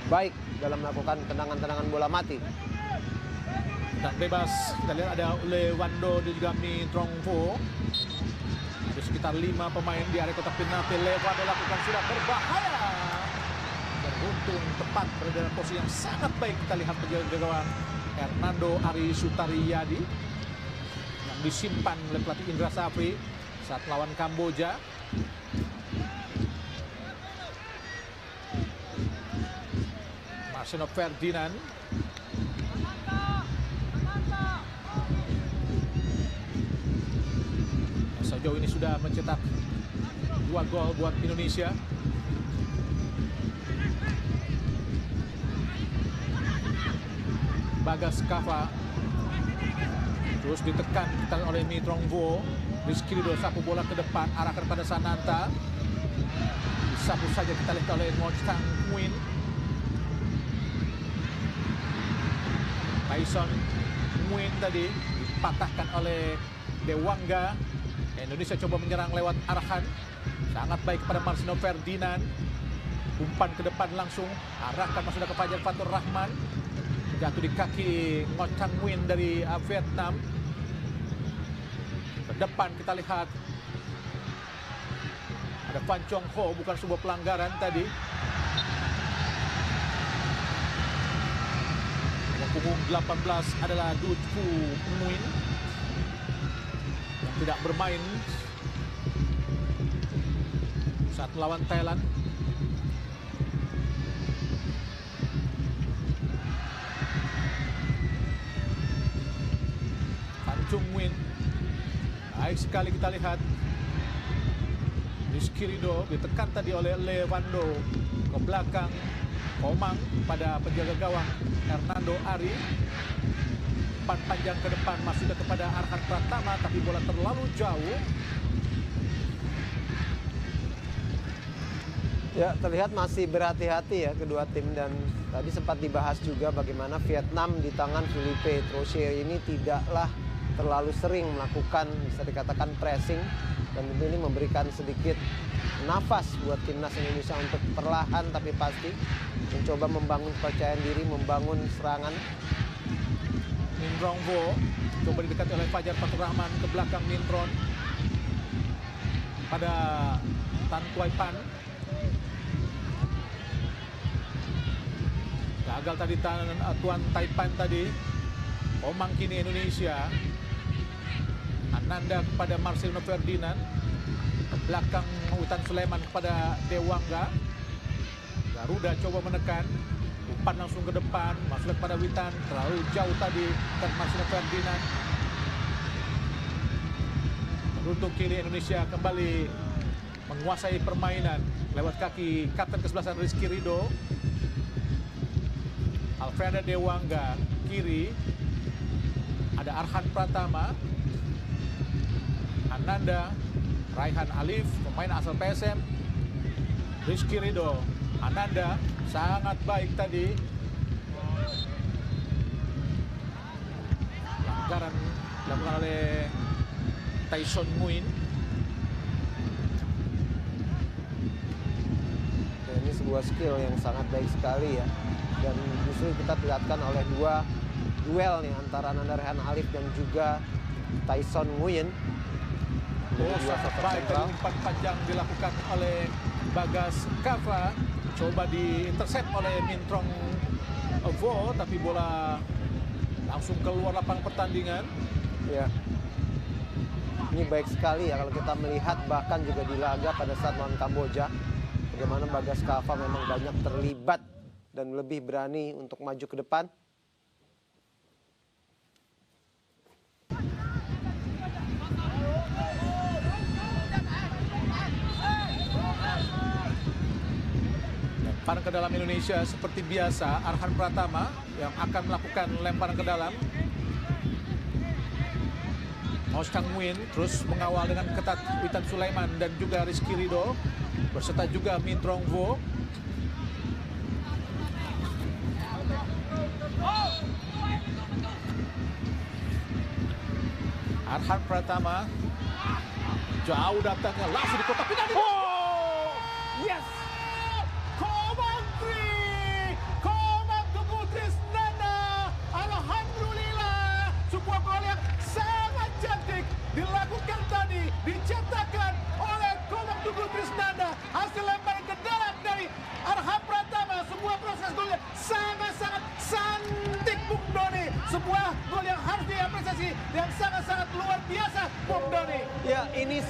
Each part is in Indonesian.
baik dalam melakukan tendangan-tendangan bola mati. Dan bebas, kita lihat ada Lewando dan juga Mi Trong Vo. Ada sekitar 5 pemain di area kotak penalti. Lewando lakukan sudah berbahaya. Beruntung tepat berada dalam posisi yang sangat baik. Kita lihat penjaga gawang Hernando Ari Sutariyadi yang disimpan oleh pelatih Indra Safri saat lawan Kamboja. Marcelo Ferdinand. Sejauh ini sudah mencetak 2 gol buat Indonesia. Bagas Kava terus ditekan oleh Mi Trong Vo. Rizky Ridho sapu bola ke depan, arahkan pada Sananta. Disapu saja kita lihat oleh Ngo Chang Nguyen. Tyson Nguyen tadi dipatahkan oleh Dewangga. Indonesia coba menyerang lewat arahan. Sangat baik kepada Marcelo Ferdinand. Umpan ke depan langsung. Arahkan masuk ke Fajar Fatur Rahman. Jatuh di kaki Ngo Chang Nguyen dari Vietnam. Ke depan kita lihat. Ada Fan Chong Ho, bukan sebuah pelanggaran tadi. Nomor punggung 18 adalah Du Fu Nguyen. Tidak bermain saat melawan Thailand. Fan Chung Nguyen. Baik sekali kita lihat. Rizky Ridho ditekan tadi oleh Lewando ke belakang. Komang pada penjaga gawang Hernando Ari. Umpan panjang ke depan masuk kepada Arhan Pratama, tapi bola terlalu jauh. Ya, terlihat masih berhati-hati ya kedua tim, dan tadi sempat dibahas juga bagaimana Vietnam di tangan Philippe Troussier ini tidaklah terlalu sering melakukan, bisa dikatakan, pressing, dan tentu ini memberikan sedikit nafas buat timnas Indonesia untuk perlahan tapi pasti mencoba membangun kepercayaan diri, membangun serangan. Min Trong Vo coba didekati oleh Fajar Fatur Rahman ke belakang Mintron pada Tan Kuai Pan. Gagal tadi Tuan Taipan tadi. Omang kini Indonesia. Ananda kepada Marcelo Ferdinand. Ke belakang Witan Sulaiman kepada Dewangga. Garuda coba menekan. Umpan langsung ke depan, masuk kepada Witan, terlalu jauh tadi dan Marcelo Ferdinand. Beruntung kini Indonesia kembali menguasai permainan lewat kaki kapten kesebelasan Rizky Ridho. Alfreda Dewangga kiri, ada Arhan Pratama, Ananda, Raihan Alif, pemain asal PSM, Rizky Ridho, Ananda. Sangat baik tadi. Pelanggaran dilakukan oleh Tyson Nguyen. Ini sebuah skill yang sangat baik sekali ya. Dan justru kita perlihatkan oleh dua duel nih antara Ananda Raihan Alif dan juga Tyson Nguyen. Sangat baik tadi umpan panjang dilakukan oleh Bagas Kava. Coba diintersep oleh Min Trong Vo, tapi bola langsung keluar lapangan pertandingan. Ya, ini baik sekali ya kalau kita melihat bahkan juga di laga pada saat lawan Kamboja, bagaimana Bagas Kava memang banyak terlibat dan lebih berani untuk maju ke depan. Lemparan ke dalam Indonesia seperti biasa, Arhan Pratama yang akan melakukan lemparan ke dalam. Ngo Chang Nguyen terus mengawal dengan ketat Witan Sulaiman dan juga Rizky Ridho, berserta juga Min Trong Vo. Arhan Pratama jauh datangnya, langsung di kotak penalti. Oh, yes!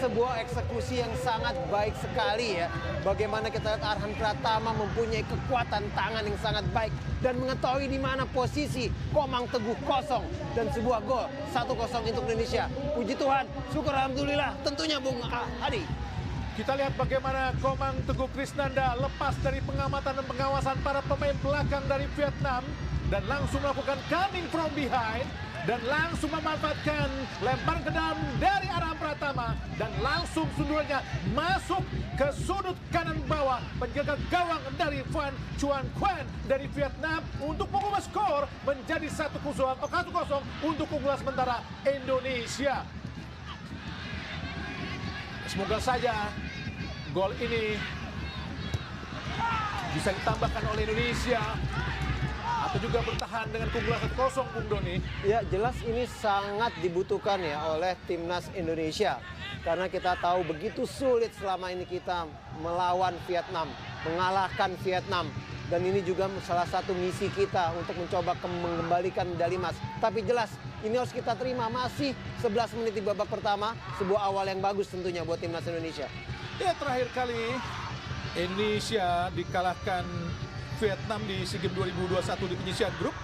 sebuah eksekusi yang sangat baik sekali ya. Bagaimana kita lihat Arhan Pratama mempunyai kekuatan tangan yang sangat baik dan mengetahui di mana posisi Komang Teguh kosong dan sebuah gol 1-0 untuk Indonesia. Puji Tuhan, syukur alhamdulillah tentunya Bung Adi. Kita lihat bagaimana Komang Teguh Krisnanda lepas dari pengamatan dan pengawasan para pemain belakang dari Vietnam dan langsung melakukan coming from behind dan langsung memanfaatkan lemparan ke dalam dari Arhan Pratama dan langsung sundulannya masuk ke sudut kanan bawah penjaga gawang dari Van Chuan Quan dari Vietnam untuk mengubah skor menjadi 1-0 untuk unggulan sementara Indonesia. Semoga saja gol ini bisa ditambahkan oleh Indonesia atau juga bertahan dengan keunggulan 1-0, Bung Doni. Ya, jelas ini sangat dibutuhkan ya oleh timnas Indonesia. Karena kita tahu begitu sulit selama ini kita melawan Vietnam, mengalahkan Vietnam. Dan ini juga salah satu misi kita untuk mencoba mengembalikan medali emas. Tapi jelas ini harus kita terima, masih 11 menit di babak pertama, sebuah awal yang bagus tentunya buat timnas Indonesia. Ya, terakhir kali Indonesia dikalahkan Vietnam di SEA Games 2021 di penyisian grup.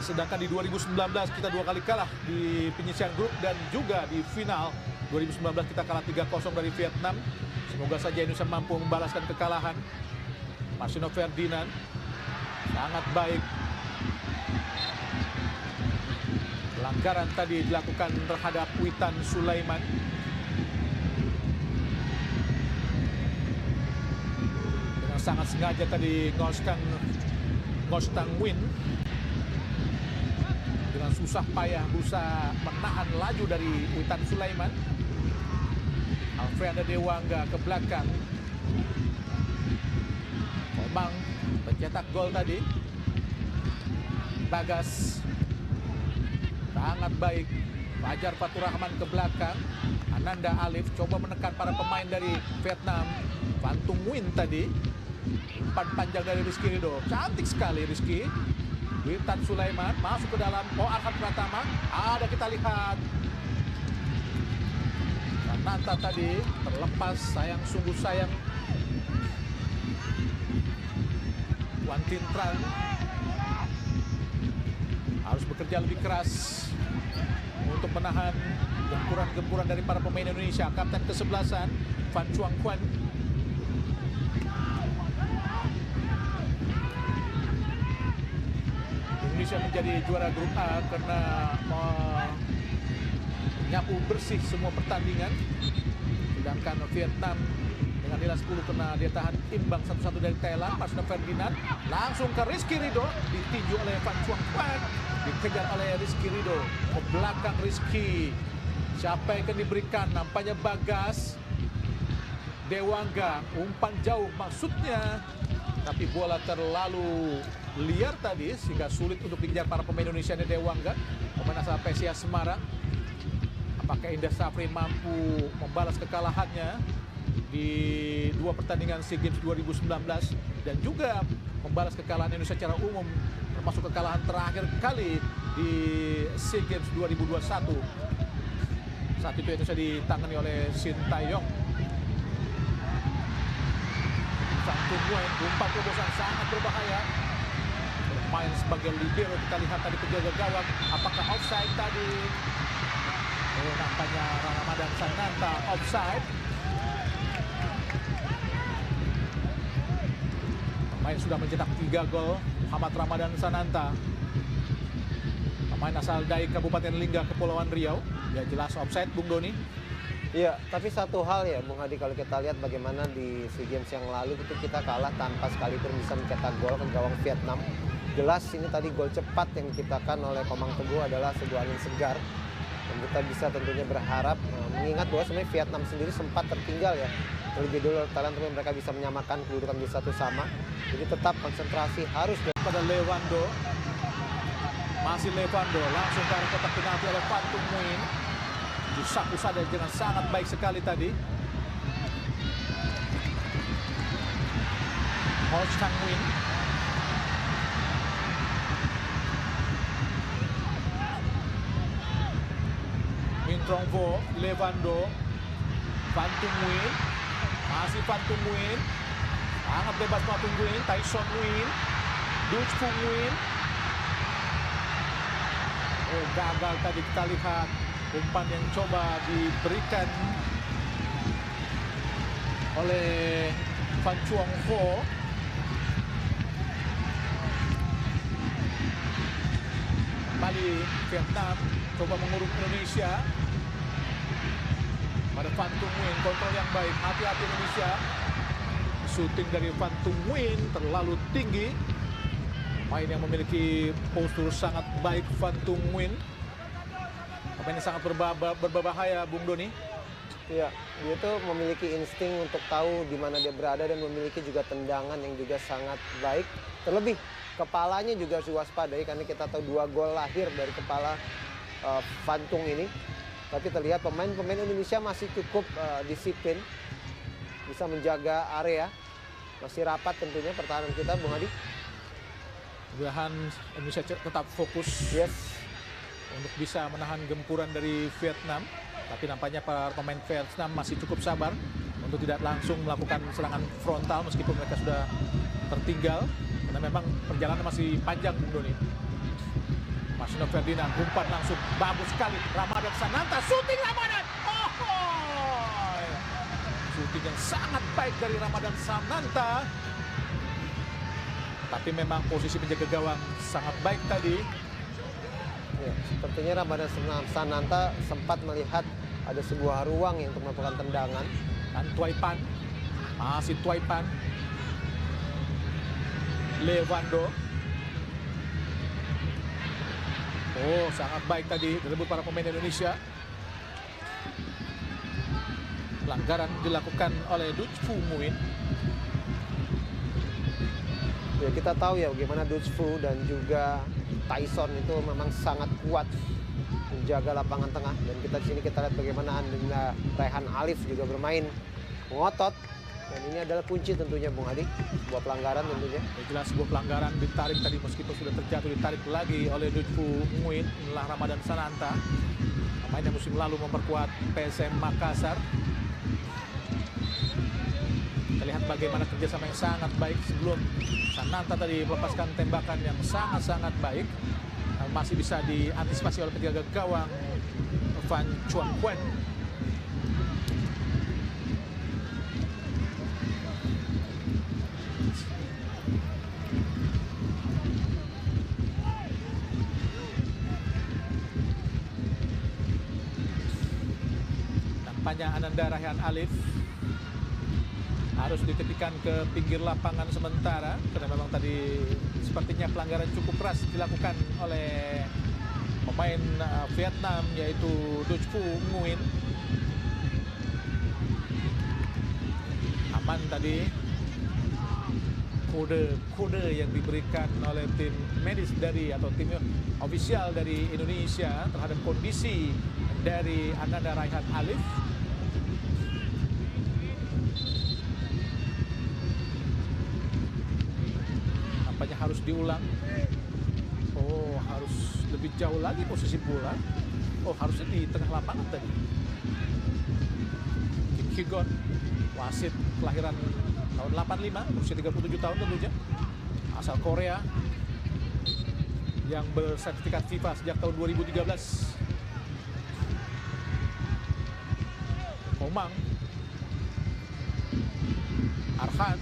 Sedangkan di 2019 kita 2 kali kalah di penyisian grup dan juga di final 2019 kita kalah 3-0 dari Vietnam. Semoga saja Indonesia mampu membalaskan kekalahan. Marcelino Ferdinand sangat baik. Pelanggaran tadi dilakukan terhadap Witan Sulaiman. Sangat sengaja tadi Ngos Tang Win dengan susah payah berusaha menahan laju dari Witan Sulaiman. Alfreanda Dewangga ke belakang. Komang pencetak gol tadi. Bagas sangat baik. Fajar Fatur Rahman ke belakang. Ananda Alif coba menekan para pemain dari Vietnam. Van Tung Win tadi. Umpan panjang dari Rizky Ridho. Cantik sekali Rizky. Witan Sulaiman masuk ke dalam. Arhan Pratama. Ada kita lihat. Sananta tadi terlepas. Sayang, sungguh sayang. Wan Tintran harus bekerja lebih keras untuk menahan gempuran-gempuran dari para pemain Indonesia. Kapten kesebelasan Van Chuan Quan. Indonesia menjadi juara grup A karena menyapu bersih semua pertandingan. Sedangkan Vietnam dengan nilai 10 karena dia tahan imbang 1-1 dari Thailand. Marcelino Ferdinand langsung ke Rizky Ridho, ditinju oleh Van Chuan Quan, dikejar oleh Rizky Ridho. Ke belakang Rizky. Siapa yang akan diberikan? Nampaknya Bagas. Dewangga, umpan jauh maksudnya. Tapi bola terlalu liar tadi sehingga sulit untuk dikejar para pemain Indonesia. Ini Dewangga, pemain asal PSIA Semarang. Apakah Indra Safri mampu membalas kekalahannya di 2 pertandingan SEA Games 2019 dan juga membalas kekalahan Indonesia secara umum, termasuk kekalahan terakhir kali di SEA Games 2021. Saat itu Indonesia ditangani oleh Sintayong. Sang Tungguin, umpan terobosan sangat berbahaya. Bermain sebagai libero, kita lihat tadi penjaga gawang. Apakah offside tadi? Nampaknya Ramadan Sananta offside. Pemain sudah mencetak 3 gol. Muhammad Ramadan Sananta, pemain asal dari Kabupaten Lingga, Kepulauan Riau. Ya jelas offside, Bung Doni. Iya, tapi satu hal ya Bung Adi, kalau kita lihat bagaimana di SEA Games yang lalu itu kita kalah tanpa sekalipun bisa mencetak gol ke gawang Vietnam. Jelas ini tadi gol cepat yang diciptakan oleh Komang Teguh adalah sebuah angin segar. Dan kita bisa tentunya berharap, mengingat bahwa sebenarnya Vietnam sendiri sempat tertinggal ya. Terlebih dulu Thailand, tapi mereka bisa menyamakan kedudukan di 1-1. Jadi tetap konsentrasi harus pada Lewando. Masih Lewando, langsung ke arah kotak penalti oleh Van Tung Win. Disapu saja dengan sangat baik sekali tadi. Ho Chang Win. Min Trong Vo, Lewando. Van Tung Nguyen. Masih Van Tung Nguyen. Sangat bebas Van Tung Nguyen. Tyson Nguyen. Dutch Fu Nguyen. Oh, gagal tadi kita lihat umpan yang coba diberikan oleh Van Chuang Ho. Kembali Vietnam coba mengurung Indonesia. Pada Van Tung Nguyen, kontrol yang baik. Hati-hati Indonesia. Shooting dari Van Tung Nguyen terlalu tinggi. Pemain yang memiliki postur sangat baik, Van Tung Nguyen. Pemain yang sangat berbahaya, Bung Doni. Ya, dia tuh memiliki insting untuk tahu di mana dia berada dan memiliki juga tendangan yang juga sangat baik. Terlebih kepalanya juga harus diwaspadai karena kita tahu 2 gol lahir dari kepala Van Tung ini. Tapi terlihat pemain-pemain Indonesia masih cukup disiplin, bisa menjaga area. Masih rapat tentunya pertahanan kita, Bung Adi. Mudah-mudahan Indonesia tetap fokus untuk bisa menahan gempuran dari Vietnam. Tapi nampaknya para pemain Vietnam masih cukup sabar untuk tidak langsung melakukan serangan frontal meskipun mereka sudah tertinggal. Karena memang perjalanan masih panjang, Bung Doni. Marcelino Ferdinand, umpan langsung bagus sekali. Ramadan Sananta, shooting Ramadan. Shooting yang sangat baik dari Ramadan Sananta. Tapi memang posisi penjaga gawang sangat baik tadi. Ya, sepertinya Ramadan Sananta sempat melihat ada sebuah ruang yang untuk melakukan tendangan. Dan Tuaipan, masih Tuaipan. Lewando. Oh, sangat baik tadi direbut para pemain Indonesia. Pelanggaran dilakukan oleh Dutch Fu Nguyen. Ya, kita tahu ya bagaimana Dutch Fu dan juga Tyson itu memang sangat kuat menjaga lapangan tengah, dan kita di sini kita lihat bagaimana Rehan Alif juga bermain ngotot, dan ini adalah kunci tentunya, Bung Adi, sebuah pelanggaran tentunya. Ya, jelas sebuah pelanggaran, ditarik tadi meskipun sudah terjatuh, ditarik lagi oleh Dutch Fu Nguyen. Inilah Ramadan Sananta, pemain yang musim lalu memperkuat PSM Makassar. Kita lihat bagaimana kerjasama yang sangat baik sebelum Sananta tadi melepaskan tembakan yang sangat-sangat baik. Masih bisa diantisipasi oleh penjaga gawang Van Chuang Nguyen. Nampaknya Ananda Rayhan Alif harus ditepikan ke pinggir lapangan sementara karena memang tadi sepertinya pelanggaran cukup keras dilakukan oleh pemain Vietnam, yaitu Dutch Fu Nguyen. Aman tadi kode yang diberikan oleh tim medis dari atau tim ofisial dari Indonesia terhadap kondisi dari Ananda Rayhan Alif. Harus diulang. Oh, harus lebih jauh lagi posisi bola. Oh, harusnya di tengah lapangan tadi. Kim Ki-gon, wasit kelahiran tahun 85, berusia 37 tahun tentunya. Asal Korea yang bersertifikat FIFA sejak tahun 2013. Komang, Arhan,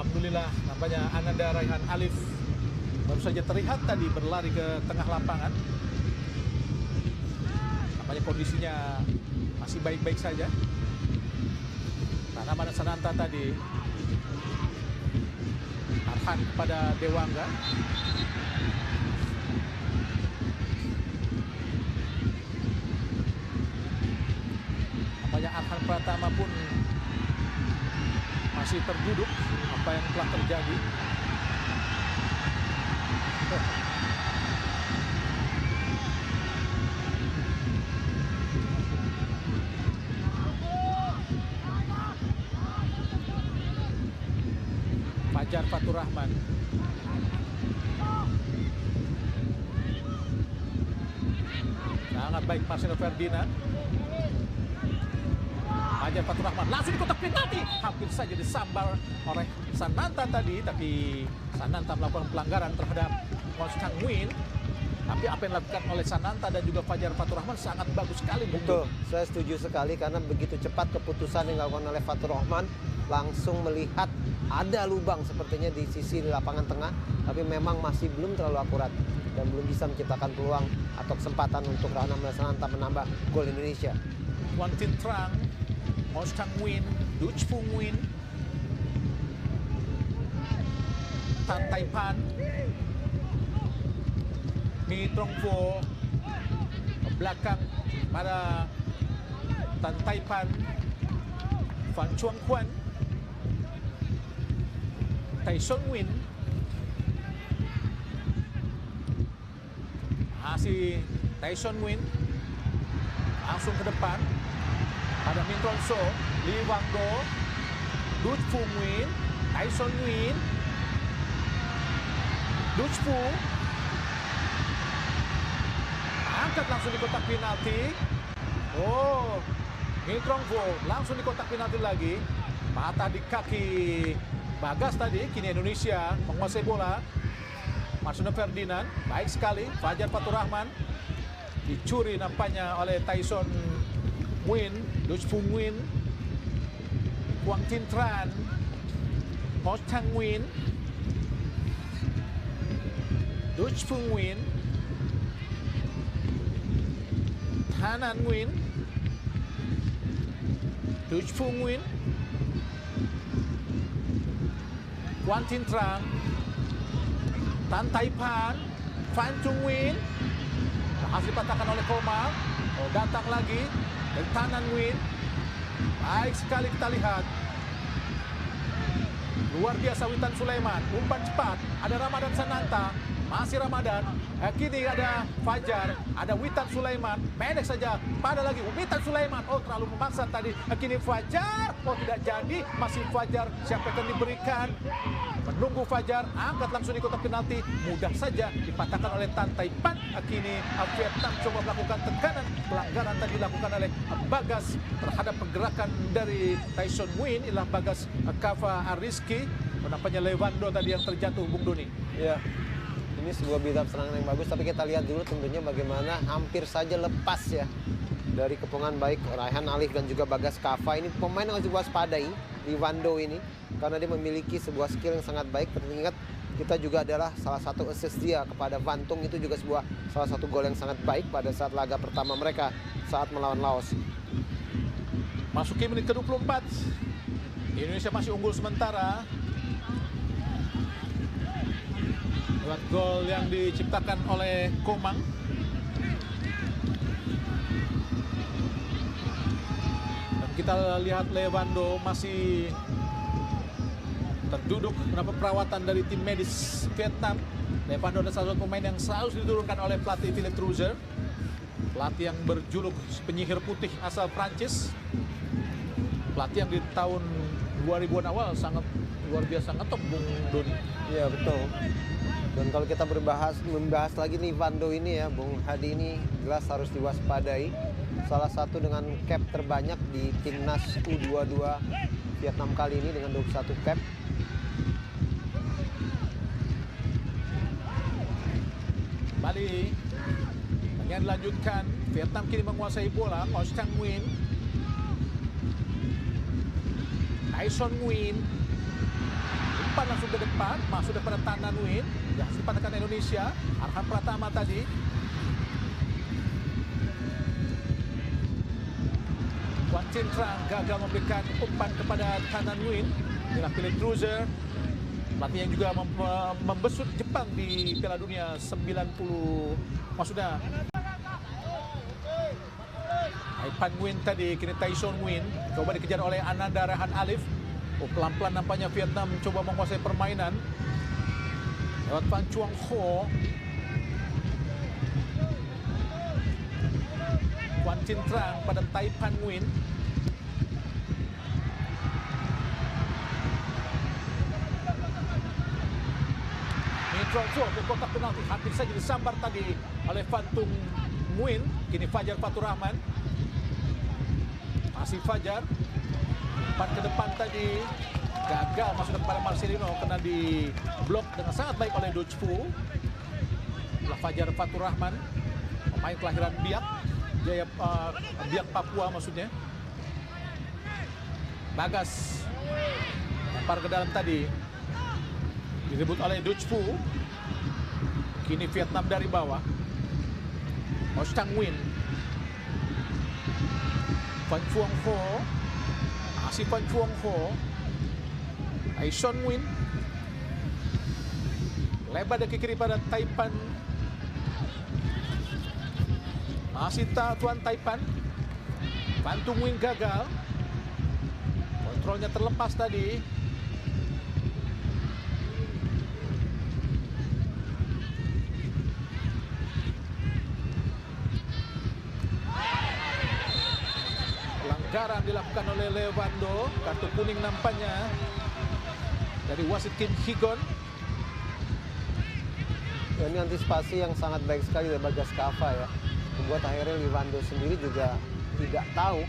alhamdulillah, nampaknya Ananda Rayhan Alif baru saja terlihat tadi berlari ke tengah lapangan. Nampaknya kondisinya masih baik-baik saja. Karena Ramadan Sananta tadi, Arhan kepada Dewangga. Nampaknya Arhan Pratama pun masih terduduk apa yang telah terjadi. Fatur Rahman. Sangat baik Marcelo Ferdinand. Fajar Fatur Rahman langsung di kotak penalti. Hampir saja disambar oleh Sananta tadi, tapi Sananta melakukan pelanggaran terhadap Mo Chang Win. Tapi apa yang dilakukan oleh Sananta dan juga Fajar Fatur Rahman sangat bagus sekali. Betul, saya setuju sekali karena begitu cepat keputusan yang dilakukan oleh Fatur Rahman, langsung melihat ada lubang sepertinya di sisi lapangan tengah, tapi memang masih belum terlalu akurat dan belum bisa menciptakan peluang atau kesempatan untuk Rahman Sananta menambah gol Indonesia. Wan Tin Trang, Mo Chang Win, Du Fung Win, Tan Tai Pan, Mi Trong Vo belakang pada Tan Tai Pan, Fan Chuang Quan, Tai Son Win, masih Tai Son Win langsung ke depan pada Min Tron So, Lee Wang Do, Du Fung Win, Tai Son Win, Du Fung angkat langsung di kotak penalti. Oh, Min Trong Vo langsung di kotak penalti lagi. Mata di kaki Bagas tadi. Kini Indonesia menguasai bola. Marcelo Ferdinand baik sekali. Fajar Fatur Rahman dicuri nampaknya oleh Tyson Win, Du Fung Win, Quang Tin Tran, Mo Chang Win, Du Fung Win, Hanan Win, Du Fung Win, Quang Tin Tran, Tan Tai Pan, Fan Chung Win, berhasil dipatahkan oleh Komang. Oh, datang lagi dari Tanan Win. Baik sekali kita lihat. Luar biasa Witan Sulaiman, umpan cepat. Ada Ramadan Sananta, masih Ramadan. Kini ada Fajar, ada Witan Sulaiman. Pendek saja, pada lagi Witan Sulaiman. Oh, terlalu memaksa tadi. Kini Fajar, oh tidak jadi. Masih Fajar, siapa yang akan diberikan? Menunggu Fajar, angkat langsung di kotak penalti. Mudah saja dipatahkan oleh Tan Tai Pan. Kini Vietnam coba melakukan tekanan. Pelanggaran tadi dilakukan oleh Bagas terhadap pergerakan dari Tyson Win. Inilah Bagas Kava Ariski. Nampaknya Lewando tadi yang terjatuh, Bung Doni. Ya, ini sebuah build up serangan yang bagus. Tapi kita lihat dulu tentunya bagaimana hampir saja lepas ya dari kepungan baik Raihan Alif dan juga Bagas Kava. Ini pemain yang harus diwaspadai di Wando ini karena dia memiliki sebuah skill yang sangat baik. Teringat kita juga adalah salah satu assist dia kepada Vantung, itu juga salah satu gol yang sangat baik pada saat laga pertama mereka saat melawan Laos. Masuki menit ke-24. Indonesia masih unggul sementara. Lewat gol yang diciptakan oleh Komang. Dan kita lihat Lewando masih terduduk mendapat perawatan dari tim medis Vietnam. Lewando adalah salah satu pemain yang selalu diturunkan oleh pelatih Philippe Trouzer. Pelatih yang berjuluk penyihir putih asal Prancis. Pelatih yang di tahun 2000-an awal sangat luar biasa ngetop, Bung Doni. Iya, betul. Dan kalau kita membahas lagi nih Wando ini ya, Bung Hadi, ini jelas harus diwaspadai. Salah satu dengan cap terbanyak di timnas U22 Vietnam kali ini dengan 21 cap. Bali yang dilanjutkan. Vietnam kini menguasai bola. Mo Chang Win, Tyson Win, umpan langsung ke depan, masuk kepada Tanan Win. Ya, dipatahkan Indonesia. Arhan Pratama tadi. Wan Tin Trang gagal memberikan umpan kepada Tanan Win. Inilah Philippe Trouzer, pelatih yang juga membesut Jepang di Piala Dunia 90. Maksudnya Pan Win tadi, kini Tyson Win coba dikejar oleh Ananda Rehan Alif. Oh, pelan-pelan nampaknya Vietnam coba menguasai permainan lewat Fan Chuang Ho. Wan Tin Trang pada Tai Pan Win. Strong Four ke kotak penalti, hampir saja disambar tadi oleh Fantung Muin. Kini Fajar Fatur Rahman. Masih Fajar. Umpan ke depan tadi gagal masuk kepada Marcelino karena di blok dengan sangat baik oleh Dutchfu. Fajar Fatur Rahman, pemain kelahiran Biak, Biak Papua maksudnya. Bagas lempar ke dalam tadi, direbut oleh Dutchfu. Kini Vietnam dari bawah. Oh Chang Win, Van Phuong Ho, masih Van Phuong Ho, Aishon Win, lebar dari kiri pada Taipan. Masih Tuan Taipan. Fantung Win gagal. Kontrolnya terlepas tadi. Pelanggaran dilakukan oleh Lewando. Kartu kuning nampaknya dari wasit Kim Higon. Ya, ini antisipasi yang sangat baik sekali dari Bagas Kava ya. Membuat akhirnya Lewando sendiri juga tidak tahu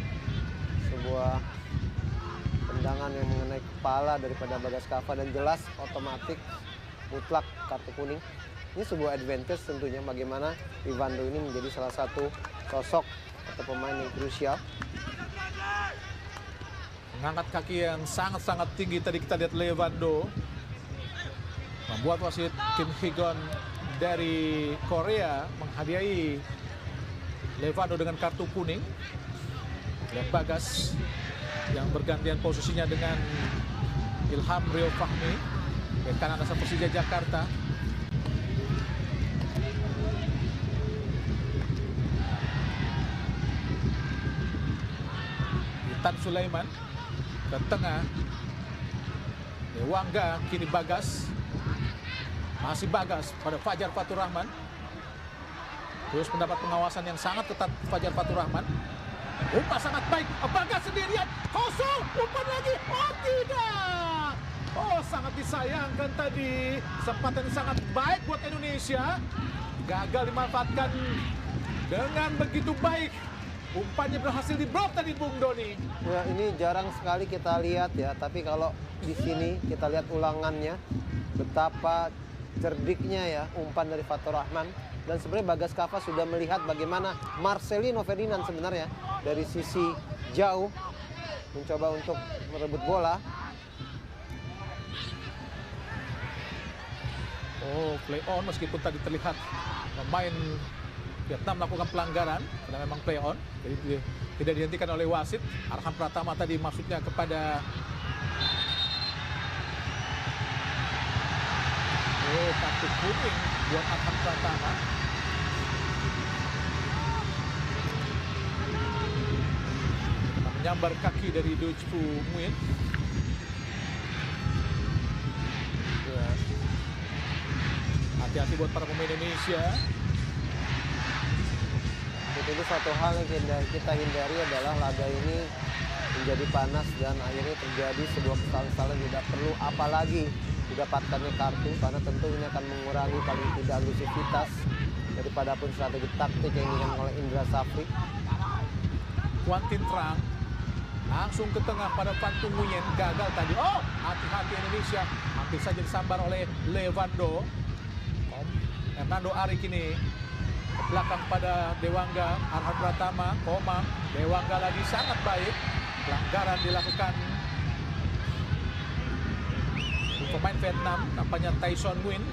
sebuah tendangan yang mengenai kepala daripada Bagas Kava, dan jelas otomatis mutlak kartu kuning. Ini sebuah advantage tentunya bagaimana Lewando ini menjadi salah satu sosok atau pemain yang krusial. Mengangkat kaki yang sangat-sangat tinggi tadi kita lihat Lewando. Membuat wasit Kim Higon dari Korea menghadiahi Lewando dengan kartu kuning. Dan Bagas yang bergantian posisinya dengan Ilham Rio Fahmi, bek kanan asal Persija Jakarta. Tan Sulaiman ke tengah. Dewangga, kini Bagas. Masih Bagas pada Fajar Fatur Rahman. Terus mendapat pengawasan yang sangat ketat Fajar Fatur Rahman. Umpan sangat baik. Bagas sendirian. Kosong. Umpan lagi. Oh tidak. Oh sangat disayangkan tadi. Kesempatan sangat baik buat Indonesia. Gagal dimanfaatkan dengan begitu baik. Umpannya berhasil di-block tadi Bung Doni. Ya, ini jarang sekali kita lihat ya. Tapi kalau di sini kita lihat ulangannya. Betapa cerdiknya ya umpan dari Fatur Rahman. Dan sebenarnya Bagas Kava sudah melihat bagaimana Marcelino Ferdinand sebenarnya dari sisi jauh mencoba untuk merebut bola. Oh, play on meskipun tadi terlihat pemain Vietnam melakukan pelanggaran karena memang play on. Jadi tidak dihentikan oleh wasit. Arham Pratama tadi maksudnya kepada kartu kuning buat Arham Pratama. Menyambar kaki dari Dutchfu Muin. Hati-hati buat para pemain Indonesia. Itu satu hal yang kita hindari adalah laga ini menjadi panas dan akhirnya terjadi sebuah kesalahan tidak perlu, apalagi didapatkannya kartu, karena tentu ini akan mengurangi paling tidak agresivitas daripada pun strategi taktik yang dilakukan oleh Indra Safri. Quantin Trang langsung ke tengah pada Fantung Nguyen, gagal tadi. Oh, hati-hati Indonesia, hampir saja disambar oleh Lewando. Hernando Ari kini ke belakang pada Dewangga, Arham Pratama, Komang. Dewangga lagi sangat baik. Pelanggaran dilakukan pemain Vietnam, nampaknya Tyson Nguyen.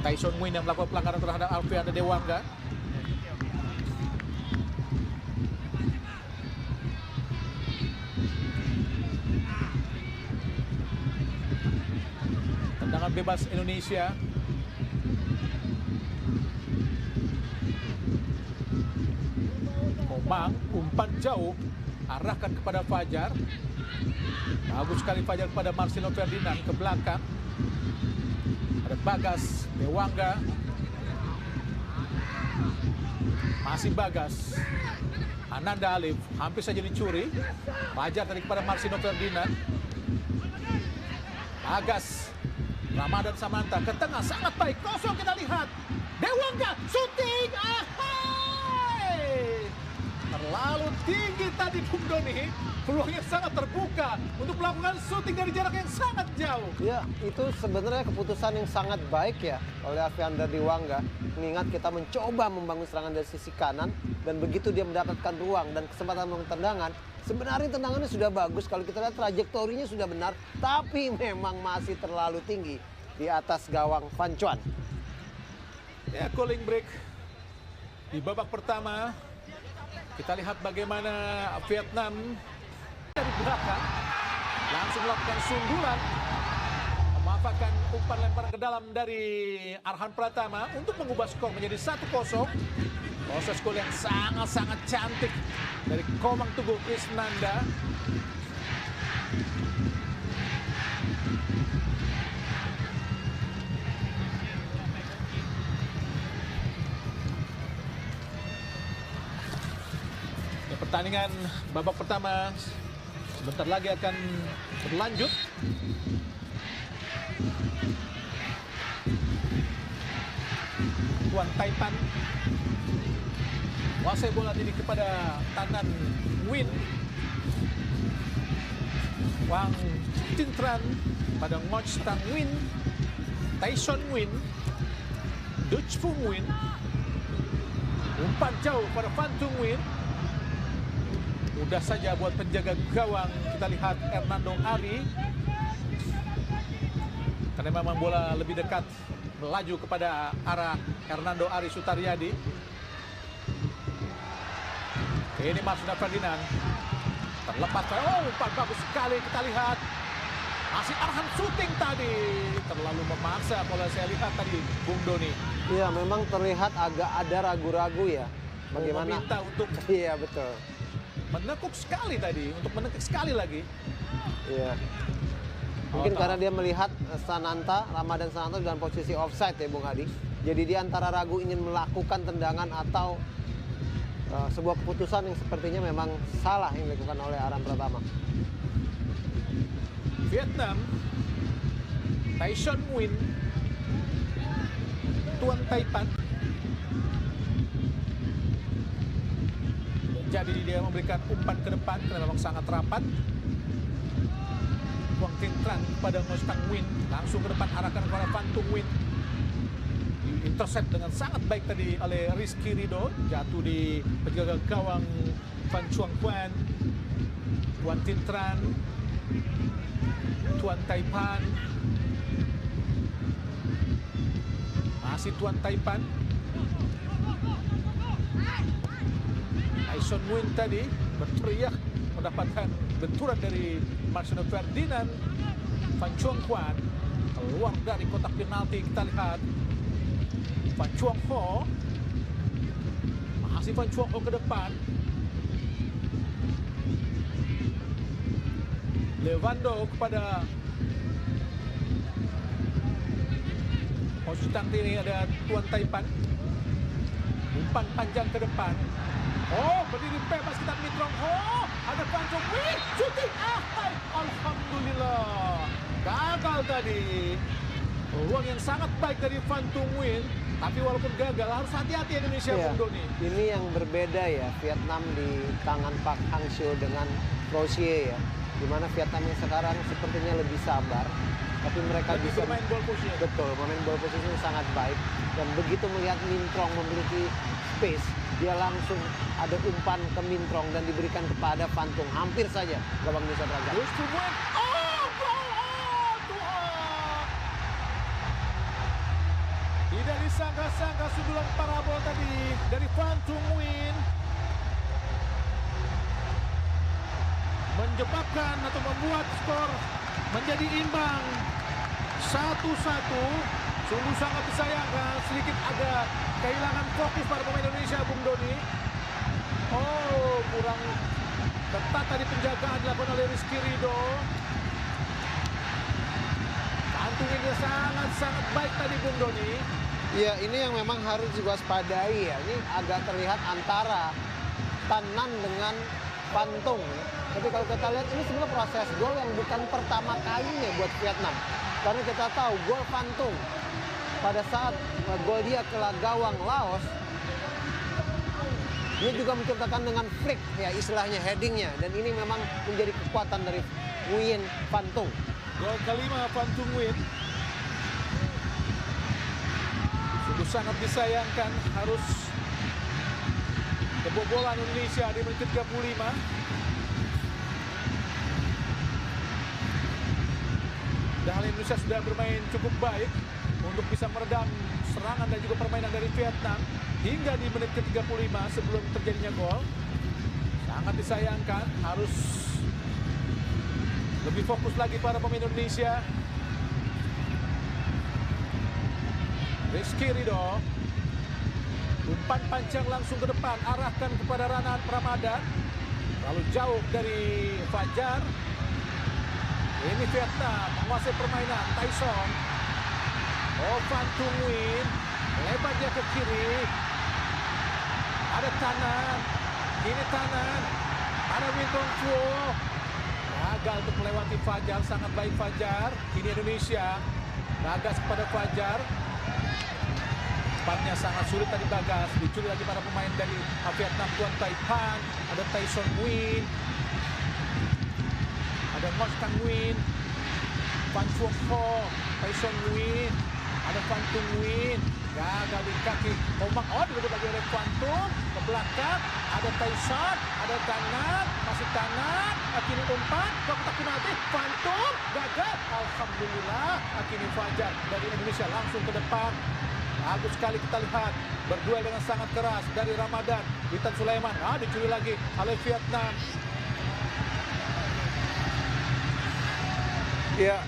Tyson Nguyen yang melakukan pelanggaran terhadap Alfian Dewangga. Tendangan bebas Indonesia. Komang, umpan jauh, arahkan kepada Fajar. Bagus sekali Fajar kepada Marcelino Ferdinand ke belakang. Ada Bagas, Dewangga. Masih Bagas. Ananda Alif, hampir saja dicuri. Fajar tadi kepada Marcelino Ferdinand. Agas, Ramadan Samanta ke tengah, sangat baik, kosong kita lihat. Dewangga, syuting, ahai! Terlalu tinggi tadi Bung Doni, peluangnya sangat terbuka untuk melakukan syuting dari jarak yang sangat jauh. Ya, itu sebenarnya keputusan yang sangat baik ya oleh Alfiander Dewangga. Mengingat kita mencoba membangun serangan dari sisi kanan, dan begitu dia mendapatkan ruang dan kesempatan melakukan tendangan, sebenarnya tendangannya sudah bagus. Kalau kita lihat trajektorinya sudah benar, tapi memang masih terlalu tinggi di atas gawang Van Chuan. Ya, calling break di babak pertama. Kita lihat bagaimana Vietnam dari belakang langsung melakukan sundulan, memanfaatkan umpan lemparan ke dalam dari Arhan Pratama untuk mengubah skor menjadi 1-0. Proses gol yang sangat-sangat cantik dari Komang Tugu Krisnanda. Pertandingan babak pertama sebentar lagi akan berlanjut. Tuan Taipan kuasai bola ini kepada Tanan Win. Wang Tintran pada Ngoc Tang Win. Tyson Win. Dutch Fung Win. Umpan jauh pada Van Tung Win. Mudah saja buat penjaga gawang. Kita lihat Hernando Ari. Karena memang bola lebih dekat, melaju kepada arah Hernando Ari Sutaryadi. Ini Marsuna Ferdinand. Terlepas. Oh, umpan bagus sekali kita lihat. Masih Arhan syuting tadi. Terlalu memaksa kalau saya lihat tadi, Bung Doni. Iya, memang terlihat agak ada ragu-ragu ya. Bagaimana? Meminta untuk Iya, betul. menekuk sekali tadi, untuk menekuk sekali lagi. Iya. Mungkin karena dia melihat Sananta, Ramadan Sananta dalam posisi offside ya Bung Hadi. Jadi dia antara ragu ingin melakukan tendangan atau sebuah keputusan yang sepertinya memang salah yang dilakukan oleh Arhan Pratama. Vietnam, Tyson Win, Tuan Taipan. Jadi dia memberikan umpan ke depan karena memang sangat rapat. Wang Tintran pada Mustang Win, langsung ke depan arahkan kepada Van Tung Win. Intercept dengan sangat baik tadi oleh Rizky Ridho, jatuh di penjaga gawang Van Chuan Quan. Tuan Tintran, Tuan Taipan, masih Tuan Taipan. Tyson Win tadi berteriak mendapatkan benturan dari Marsuna Ferdinand. Van Chuan Quan keluar dari kotak penalti. Kita lihat Van Chuan Ho, masih Van Chuan Ho ke depan. Levando kepada posisi tangti ini ada Tuan Taipan. Umpan panjang ke depan. Oh, berdiri bebas kita Mitrong Ho. Ada Van Tung Win, syuting. Alhamdulillah. Gagal tadi. Peluang yang sangat baik dari Van Tung Win. Tapi walaupun gagal, harus hati-hati Indonesia, Iya. Bung Doni. Ini yang berbeda ya, Vietnam di tangan Park Hang-seo dengan Rosier ya. Dimana Vietnam yang sekarang sepertinya lebih sabar. Tapi mereka bisa main ball position. Betul, memain ball position sangat baik. Dan begitu melihat Mintrong memiliki space, dia langsung ada umpan ke Mintrong dan diberikan kepada Van Tung. Hampir saja gawang Nusa Tenggara. Terus Tuhan. Oh, Tuhan. Tidak disangka-sangka sundulan parabol tadi dari Van Tung Win. Menyebabkan atau membuat skor menjadi imbang 1-1. Sungguh sangat disayangkan, sedikit agak kehilangan fokus para pemain Indonesia, Bung Doni. Oh, kurang ketat tadi penjagaan dilakukan oleh Rizky Ridho. Kantungnya sangat-sangat baik tadi, Bung Doni. Iya, ini yang memang harus diwaspadai ya. Ini agak terlihat antara Tanan dengan Fantung. Tapi kalau kita lihat ini sebenarnya proses gol yang bukan pertama kalinya buat Vietnam. Karena kita tahu gol Fantung pada saat gol dia ke gawang Laos, dia juga menciptakan dengan flick ya istilahnya headingnya, dan ini memang menjadi kekuatan dari Nguyen Fantung. Gol kelima Fantung Nguyen. Sungguh sangat disayangkan harus kebobolan Indonesia di menit 35. Dan Indonesia sudah bermain cukup baik untuk bisa meredam serangan dan juga permainan dari Vietnam hingga di menit ke-35 sebelum terjadinya gol. Sangat disayangkan, harus lebih fokus lagi para pemain Indonesia. Rizky Ridho, umpan panjang langsung ke depan, arahkan kepada Ramadan, terlalu jauh dari Fajar. Ini Vietnam menguasai permainan. Tyson, Fantung Nguyen, lebar dia ke kiri, ada kanan, kiri kanan, ada Win Tong Fuo, gagal untuk melewati Fajar. Sangat baik Fajar. Kini Indonesia gagas kepada Fajar. Cepatnya sangat sulit tadi Bagas, dicuri lagi para pemain dari Vietnam. Tuan Taipan, ada Tyson Nguyen, ada Mostan Nguyen, Van Phuoc Tho, Tyson Nguyen, ada Fantung Nguyen, gagal di kaki Komang. Direbut lagi oleh Fantung, ke belakang, ada Tyson, ada kanan, masih kanan, kini umpan, kotak penalti, Fantung, gagal. Alhamdulillah, kini Fajar dari Indonesia langsung ke depan. Bagus sekali kita lihat, berduel dengan sangat keras dari Ramadan, Witan Sulaiman, dicuri lagi oleh Vietnam. Ya,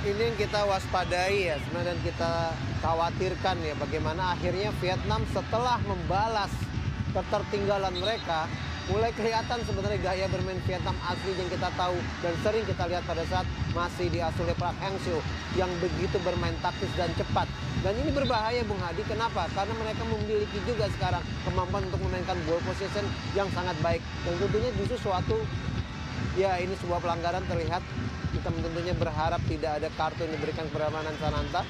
ini yang kita waspadai ya sebenarnya, dan kita khawatirkan ya bagaimana akhirnya Vietnam setelah membalas ketertinggalan mereka, mulai kelihatan sebenarnya gaya bermain Vietnam asli yang kita tahu dan sering kita lihat pada saat masih diasuh oleh Park Hang-seo yang begitu bermain taktis dan cepat. Dan ini berbahaya Bung Hadi, kenapa? Karena mereka memiliki juga sekarang kemampuan untuk memainkan ball possession yang sangat baik. Dan tentunya justru suatu, ya ini sebuah pelanggaran terlihat. Kita tentunya berharap tidak ada kartu yang diberikan kepada Manan Sananta.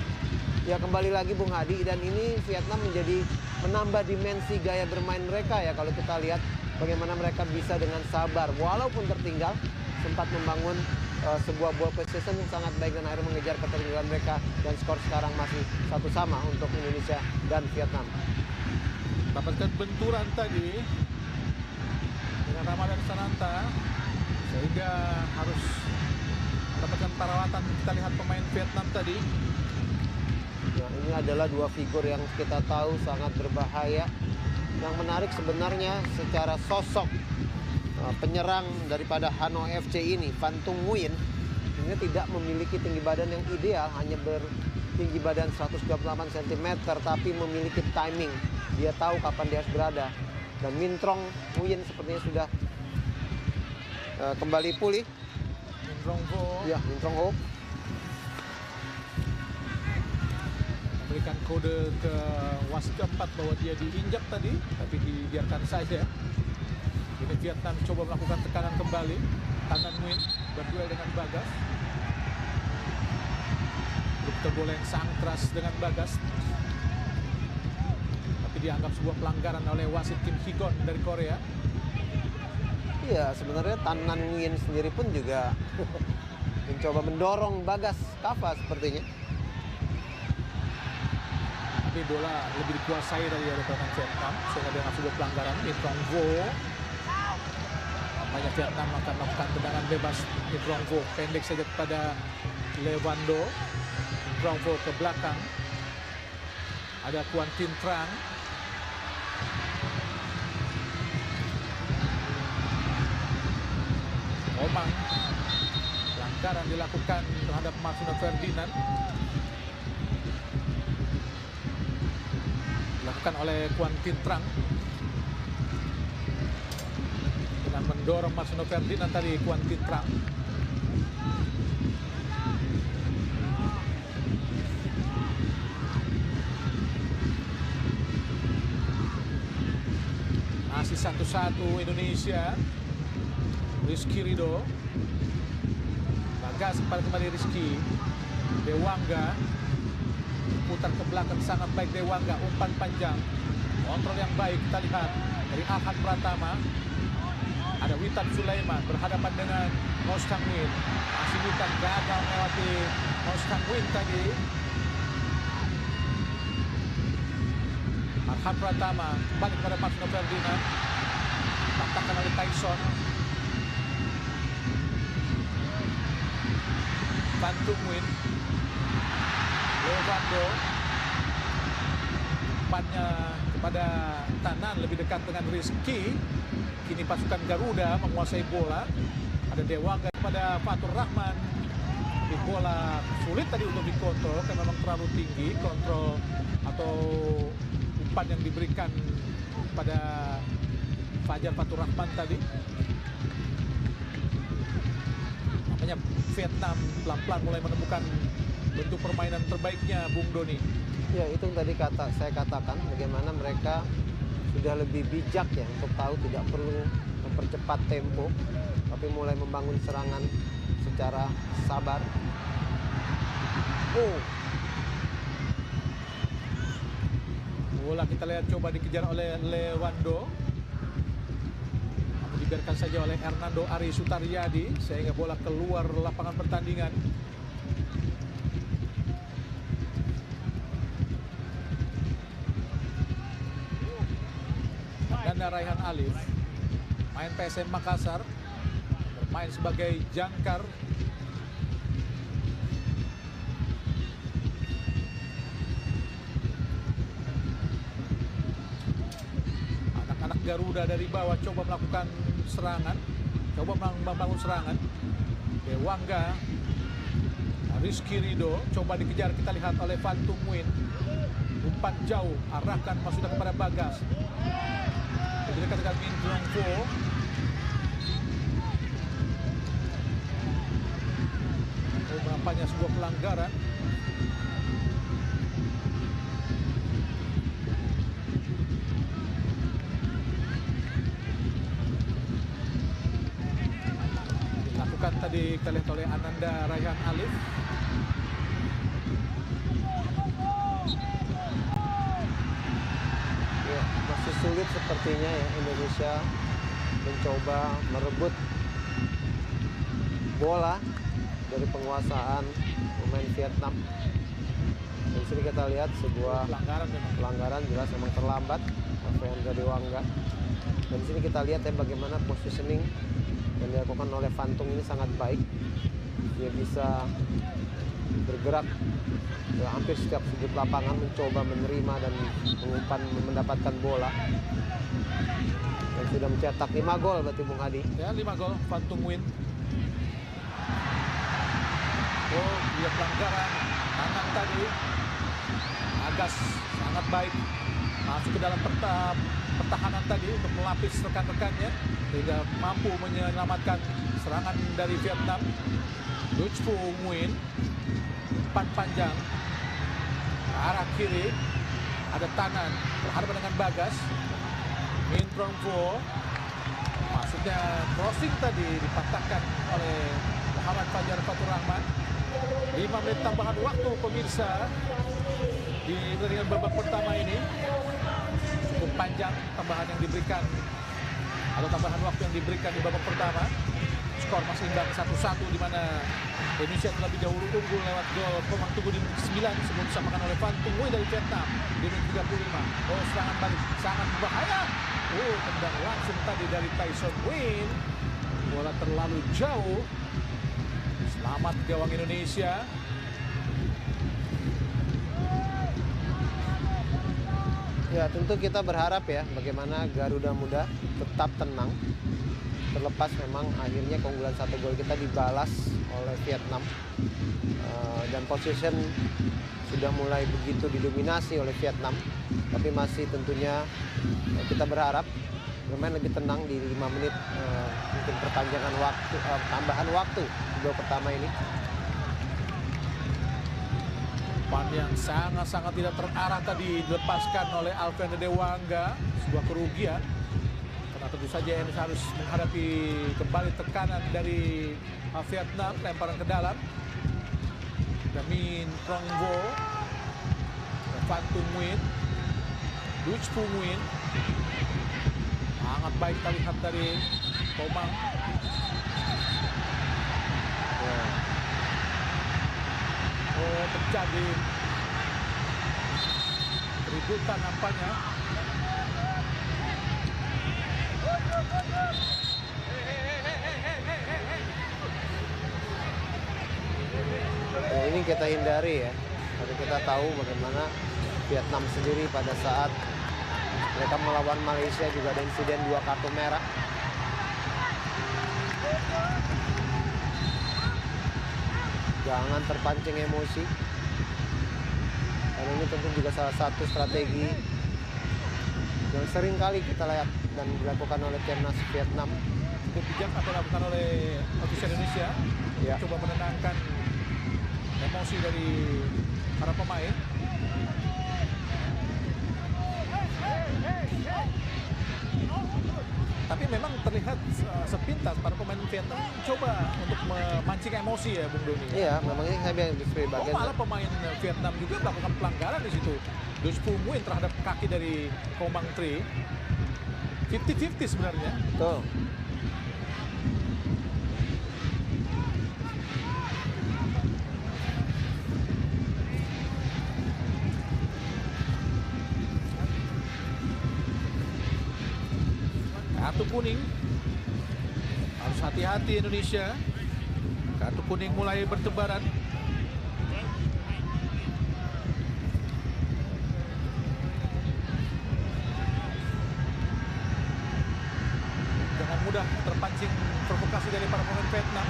Ya kembali lagi Bung Hadi, dan ini Vietnam menjadi menambah dimensi gaya bermain mereka ya. Kalau kita lihat bagaimana mereka bisa dengan sabar, walaupun tertinggal, sempat membangun sebuah ball possession yang sangat baik dan akhirnya mengejar ketertinggalan mereka, dan skor sekarang masih 1-1 untuk Indonesia dan Vietnam. Dapatkan benturan tadi dengan Ramadan Sananta sehingga harus mendapatkan perawatan. Kita lihat pemain Vietnam tadi. Ya, ini adalah dua figur yang kita tahu sangat berbahaya. Yang menarik sebenarnya secara sosok penyerang daripada Hanoi FC ini, Fantung Nguyen, ini tidak memiliki tinggi badan yang ideal, hanya bertinggi badan 128 cm, tapi memiliki timing. Dia tahu kapan dia harus berada. Dan Min Trong Nguyen sepertinya sudah kembali pulih. Min Trong Vo. Ya, Min Trong Ho. Memberikan kode ke wasit keempat bahwa dia diinjak tadi, tapi dibiarkan saja. Ini Vietnam coba melakukan tekanan kembali. Tan Nguyen berduel dengan Bagas. Betul bola yang sangat keras dengan Bagas, tapi dianggap sebuah pelanggaran oleh wasit Kim Hee-gon dari Korea. Iya, sebenarnya Tan Nguyen sendiri pun juga mencoba mendorong Bagas Kava sepertinya. Tapi bola lebih dikuasai dari pemain Vietnam, sehingga dengan sebuah pelanggaran. Min Trong Vo, banyak Vietnam akan melakukan tendangan bebas. Min Trong Vo pendek saja kepada Lewando. Min Trong Vo ke belakang, ada Quan Tin Trang. Omang, pelanggaran dilakukan terhadap Marcelo Ferdinand, dilakukan oleh Quan Tin Trang dengan mendorong Marcelo Ferdinand tadi. Quan Tin Trang masih 1-1 Indonesia. Rizky Ridho. Bagas kembali Rizky. Dewangga. Putar ke belakang sangat baik Dewangga. Umpan panjang. Kontrol yang baik kita lihat dari Ahad Pratama. Ada Witan Sulaiman berhadapan dengan Mostang Win. Masih Witan gagal melewati Mostang Win tadi. Ahad Pratama balik kepada Martino Ferdinand. Patahkan oleh Tyson. Bantung Win. Lewando. Umpannya kepada Tanan lebih dekat dengan Rizky. Kini pasukan Garuda menguasai bola. Ada Dewangga kepada Fatur Rahman. Di bola sulit tadi untuk dikontrol karena memang terlalu tinggi kontrol atau umpan yang diberikan pada Fajar Fatur Rahman tadi. Makanya Vietnam pelan-pelan mulai menemukan bentuk permainan terbaiknya, Bung Doni. Ya, itu yang tadi saya katakan bagaimana mereka sudah lebih bijak ya untuk tahu tidak perlu mempercepat tempo, tapi mulai membangun serangan secara sabar. Bola kita lihat coba dikejar oleh Lewando. Namun dibiarkan saja oleh Hernando Ari Sutaryadi sehingga bola keluar lapangan pertandingan. Nanda Raihan Alif main PSM Makassar, bermain sebagai jangkar. Anak-anak Garuda dari bawah coba melakukan serangan, coba membangun serangan. Dewangga, Rizky Ridho coba dikejar, kita lihat oleh Bantung Win. Umpan jauh, arahkan maksudnya kepada Bagas. Dekat-dekat Min Trung Pho. Nampaknya sebuah pelanggaran. Dilakukan tadi kita lihat oleh Ananda Raihan Alif. Masih sulit sepertinya ya Indonesia mencoba merebut bola dari penguasaan pemain Vietnam. Di sini kita lihat sebuah pelanggaran jelas memang terlambat Alfeandra Dewangga. Dan di sini kita lihat ya bagaimana positioning yang dilakukan oleh Bantung ini sangat baik. Dia bisa bergerak hampir setiap sudut lapangan mencoba menerima dan mendapatkan bola. Dan sudah mencetak 5 gol berarti Bung Hadi. Ya, 5 gol Bantung Win. Oh, dia pelanggaran tangan tadi. Agas sangat baik masuk ke dalam pertahanan tadi untuk melapis rekan-rekannya sehingga mampu menyelamatkan serangan dari Vietnam. Duc Phu Nguyen, umpan panjang ke arah kiri, ada Tanan berhadapan dengan Bagas. Min Trung Pho, maksudnya crossing tadi dipatahkan oleh Muhammad Fajar Fatur Rahman. 5 menit tambahan waktu pemirsa di pertandingan babak pertama ini. Cukup panjang tambahan yang diberikan atau tambahan waktu yang diberikan di babak pertama. Skor masih imbang 1-1 di mana Indonesia terlebih dahulu unggul lewat gol Komang Tugu di menit 9 sebelum disamakan oleh Bantung Win dari Vietnam di menit 35. Oh, serangan balik sangat berbahaya. Oh, tendang langsung tadi dari Tyson Win. Bola terlalu jauh. Selamat gawang Indonesia. Ya, tentu kita berharap ya bagaimana Garuda Muda tetap tenang. Terlepas memang akhirnya keunggulan 1 gol kita dibalas oleh Vietnam. Dan position sudah mulai begitu didominasi oleh Vietnam. Tapi masih tentunya kita berharap bermain lebih tenang di 5 menit mungkin perpanjangan waktu, tambahan waktu di babak pertama ini. Umpan yang sangat-sangat tidak terarah tadi dilepaskan oleh Alfeandra Dewangga. Sebuah kerugian karena tentu saja Indonesia harus menghadapi kembali tekanan dari Vietnam, lemparan ke dalam. Min Trong Vo, Van Tu Nguyen, Duc Phu Nguyen. Sangat baik kita lihat dari Komang. Oh, terjadi keributan nampaknya. Ya, ini kita hindari ya, karena kita tahu bagaimana Vietnam sendiri pada saat mereka melawan Malaysia juga ada insiden 2 kartu merah. Jangan terpancing emosi. Karena ini tentu juga salah satu strategi yang sering kali kita lihat dan dilakukan oleh timnas Vietnam. Cukup bijak apa dilakukan oleh ofisial Indonesia. Ya. Coba menenangkan emosi dari para pemain. Tapi memang terlihat sepintas para pemain Vietnam coba untuk memancing emosi ya, Bung Doni. Iya, memang ini saya bilang justru bagian. Malah pemain Vietnam juga melakukan pelanggaran di situ. Duc Phu Nguyen terhadap kaki dari Komang Tri. 50-50 sebenarnya. Betul. Kartu kuning. Harus hati-hati Indonesia. Kartu kuning mulai bertebaran. Jangan mudah terpancing provokasi dari para pemain Vietnam.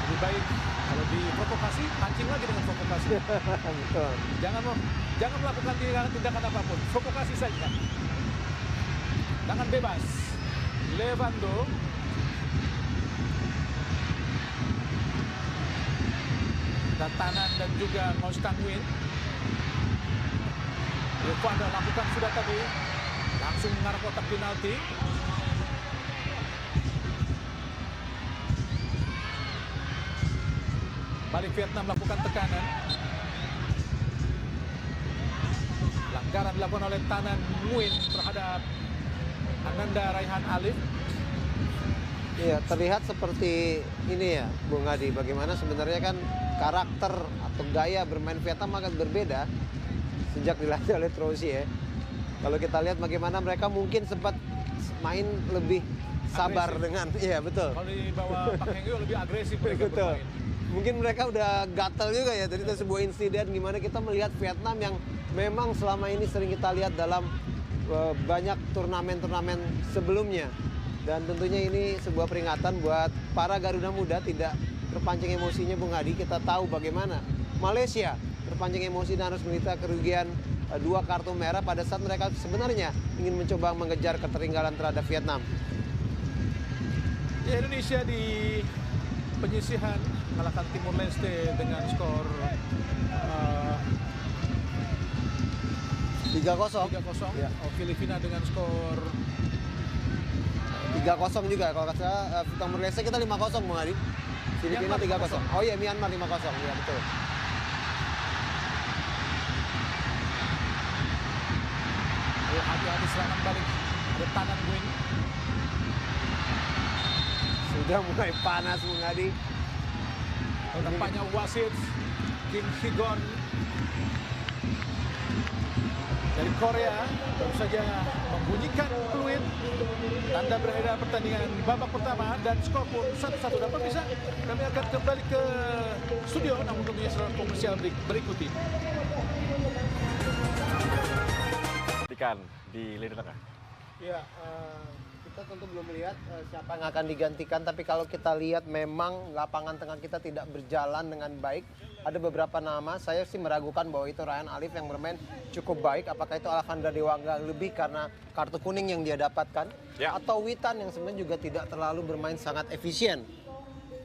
Lebih baik kalau diprovokasi, pancing lagi dengan provokasi. Betul. Jangan melakukan tindakan apapun, provokasi saja. Tangan bebas, Levando. Tanan dan juga Ngo Stang Nguyen. Levando lakukan sudah tadi, langsung mengarah kotak penalti. Balik Vietnam melakukan tekanan. Pelanggaran dilakukan oleh Tanan Nguyen terhadap Ananda Raihan Alif. Iya, terlihat seperti ini ya, Bung Adi. Bagaimana sebenarnya kan karakter atau gaya bermain Vietnam agak berbeda sejak dilatih oleh Trozier. Kalau kita lihat bagaimana mereka mungkin sempat main lebih sabar Agresif. dengan, iya betul. Kalau di bawah Pak Heng Yeo lebih agresif mereka Betul. bermain. Mungkin mereka udah gatel juga ya. Jadi itu sebuah insiden gimana kita melihat Vietnam yang memang selama ini sering kita lihat dalam banyak turnamen-turnamen sebelumnya. Dan tentunya ini sebuah peringatan buat para Garuda Muda tidak terpancing emosinya, Bung Hadi. Kita tahu bagaimana Malaysia terpancing emosi dan harus menderita kerugian 2 kartu merah pada saat mereka sebenarnya ingin mencoba mengejar ketertinggalan terhadap Vietnam. Ya, Indonesia di penyisihan mengalahkan Timor Leste dengan skor 3-0. 3-0. Ya. Filipina dengan skor 3-0 juga. Kalau kata Timor Leste kita 5-0, Bung Hadi. Filipina 3-0. Oh iya, Myanmar 5-0. Iya, betul. Hati-hati serangan balik. Ada Tanan Nguyen. Sudah mulai panas, Bung Hadi. Tampaknya wasit Kim Higon dari Korea baru saja membunyikan peluit tanda berakhirnya pertandingan babak pertama dan skor pun 1-1. Dan pemirsa, kami akan kembali ke studio namun tentunya setelah komersial berikut ini. Di lini tengah. Ya, kita tentu belum melihat siapa yang akan digantikan, tapi kalau kita lihat memang lapangan tengah kita tidak berjalan dengan baik. Ada beberapa nama, saya sih meragukan bahwa itu Raihan Alif yang bermain cukup baik. Apakah itu Alejandra Dewangga lebih karena kartu kuning yang dia dapatkan? Ya. Atau Witan yang sebenarnya juga tidak terlalu bermain sangat efisien?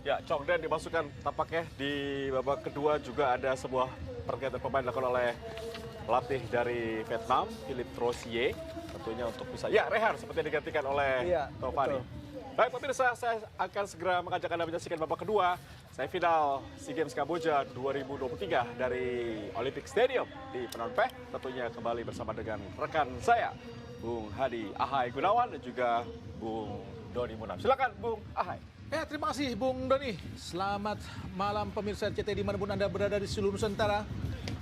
Ya, Chong Den dimasukkan tampaknya di babak kedua juga ada sebuah pergantian pemain dilakukan oleh pelatih dari Vietnam, Philippe Trozier. tentunya untuk bisa. Ya, Rehan seperti digantikan oleh Iya, Taufani. betul. Baik pemirsa, saya akan segera mengajak Anda menyaksikan babak kedua semifinal SEA Games Kamboja 2023 dari Olympic Stadium di Phnom Penh. Tentunya kembali bersama dengan rekan saya, Bung Hadi Ahai Gunawan dan juga Bung Doni Munam. Silakan Bung Ahai. Ya, terima kasih Bung Doni. Selamat malam pemirsa RCTI dimanapun Anda berada di seluruh Nusantara.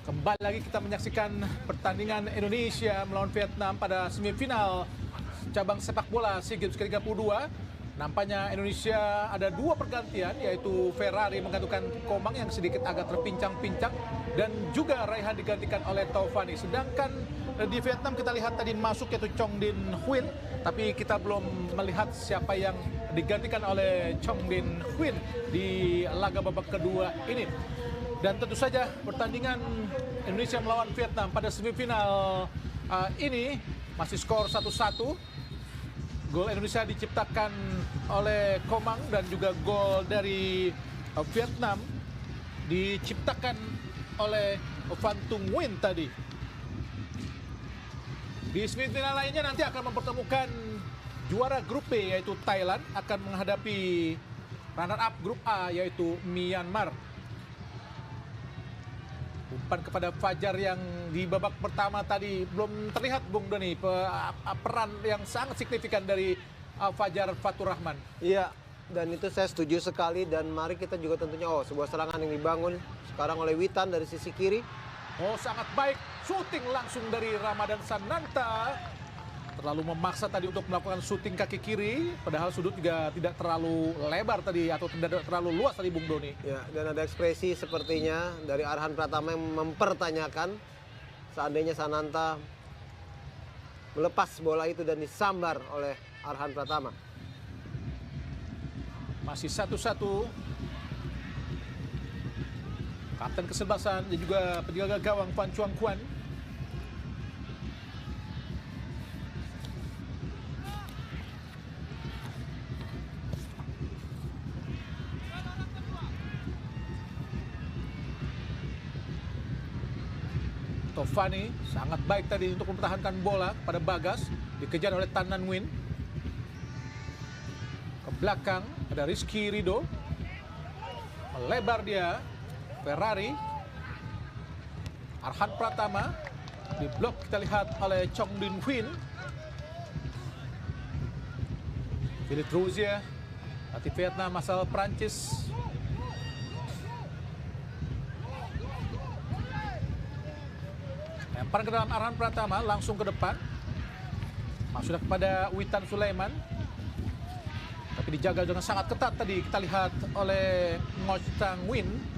Kembali lagi kita menyaksikan pertandingan Indonesia melawan Vietnam pada semifinal cabang sepak bola SEA Games ke-32. Nampaknya Indonesia ada dua pergantian, yaitu Ferrari menggantungkan Komang yang sedikit agak terpincang-pincang dan juga Raihan digantikan oleh Taufani. Sedangkan di Vietnam kita lihat tadi masuk yaitu Chong Din Huyen, tapi kita belum melihat siapa yang digantikan oleh Chong Din Huyen di laga babak kedua ini. Dan tentu saja pertandingan Indonesia melawan Vietnam pada semifinal ini masih skor 1-1. Gol Indonesia diciptakan oleh Komang dan juga gol dari Vietnam diciptakan oleh Van Tung Nguyen tadi. Di semifinal lainnya nanti akan mempertemukan juara grup B yaitu Thailand akan menghadapi runner up grup A yaitu Myanmar. Umpan kepada Fajar yang di babak pertama tadi belum terlihat Bung Doni peran yang sangat signifikan dari Fajar Fatur Rahman. Iya, dan itu saya setuju sekali dan mari kita juga tentunya sebuah serangan yang dibangun sekarang oleh Witan dari sisi kiri. Oh, sangat baik, syuting langsung dari Ramadan Sananta. Terlalu memaksa tadi untuk melakukan syuting kaki kiri, padahal sudut juga tidak terlalu lebar tadi atau tidak terlalu luas tadi Bung Doni. Ya, dan ada ekspresi sepertinya dari Arhan Pratama yang mempertanyakan seandainya Sananta melepas bola itu dan disambar oleh Arhan Pratama. Masih 1-1. Kapten kesebelasan dan juga penjaga gawang Van Chuan Kwan. Taufani sangat baik tadi untuk mempertahankan bola pada Bagas, dikejar oleh Tan Nan Nguyen. Ke belakang ada Rizky Ridho, melebar dia. Ferrari, Arhan Pratama di blok kita lihat oleh Chong Din Huyen. Philippe Rouzier, pelatih Vietnam asal Prancis. Lemparan ke dalam Arhan Pratama langsung ke depan. Sudah kepada Witan Sulaiman. Tapi dijaga dengan sangat ketat tadi kita lihat oleh Ngoc Tang Nguyen.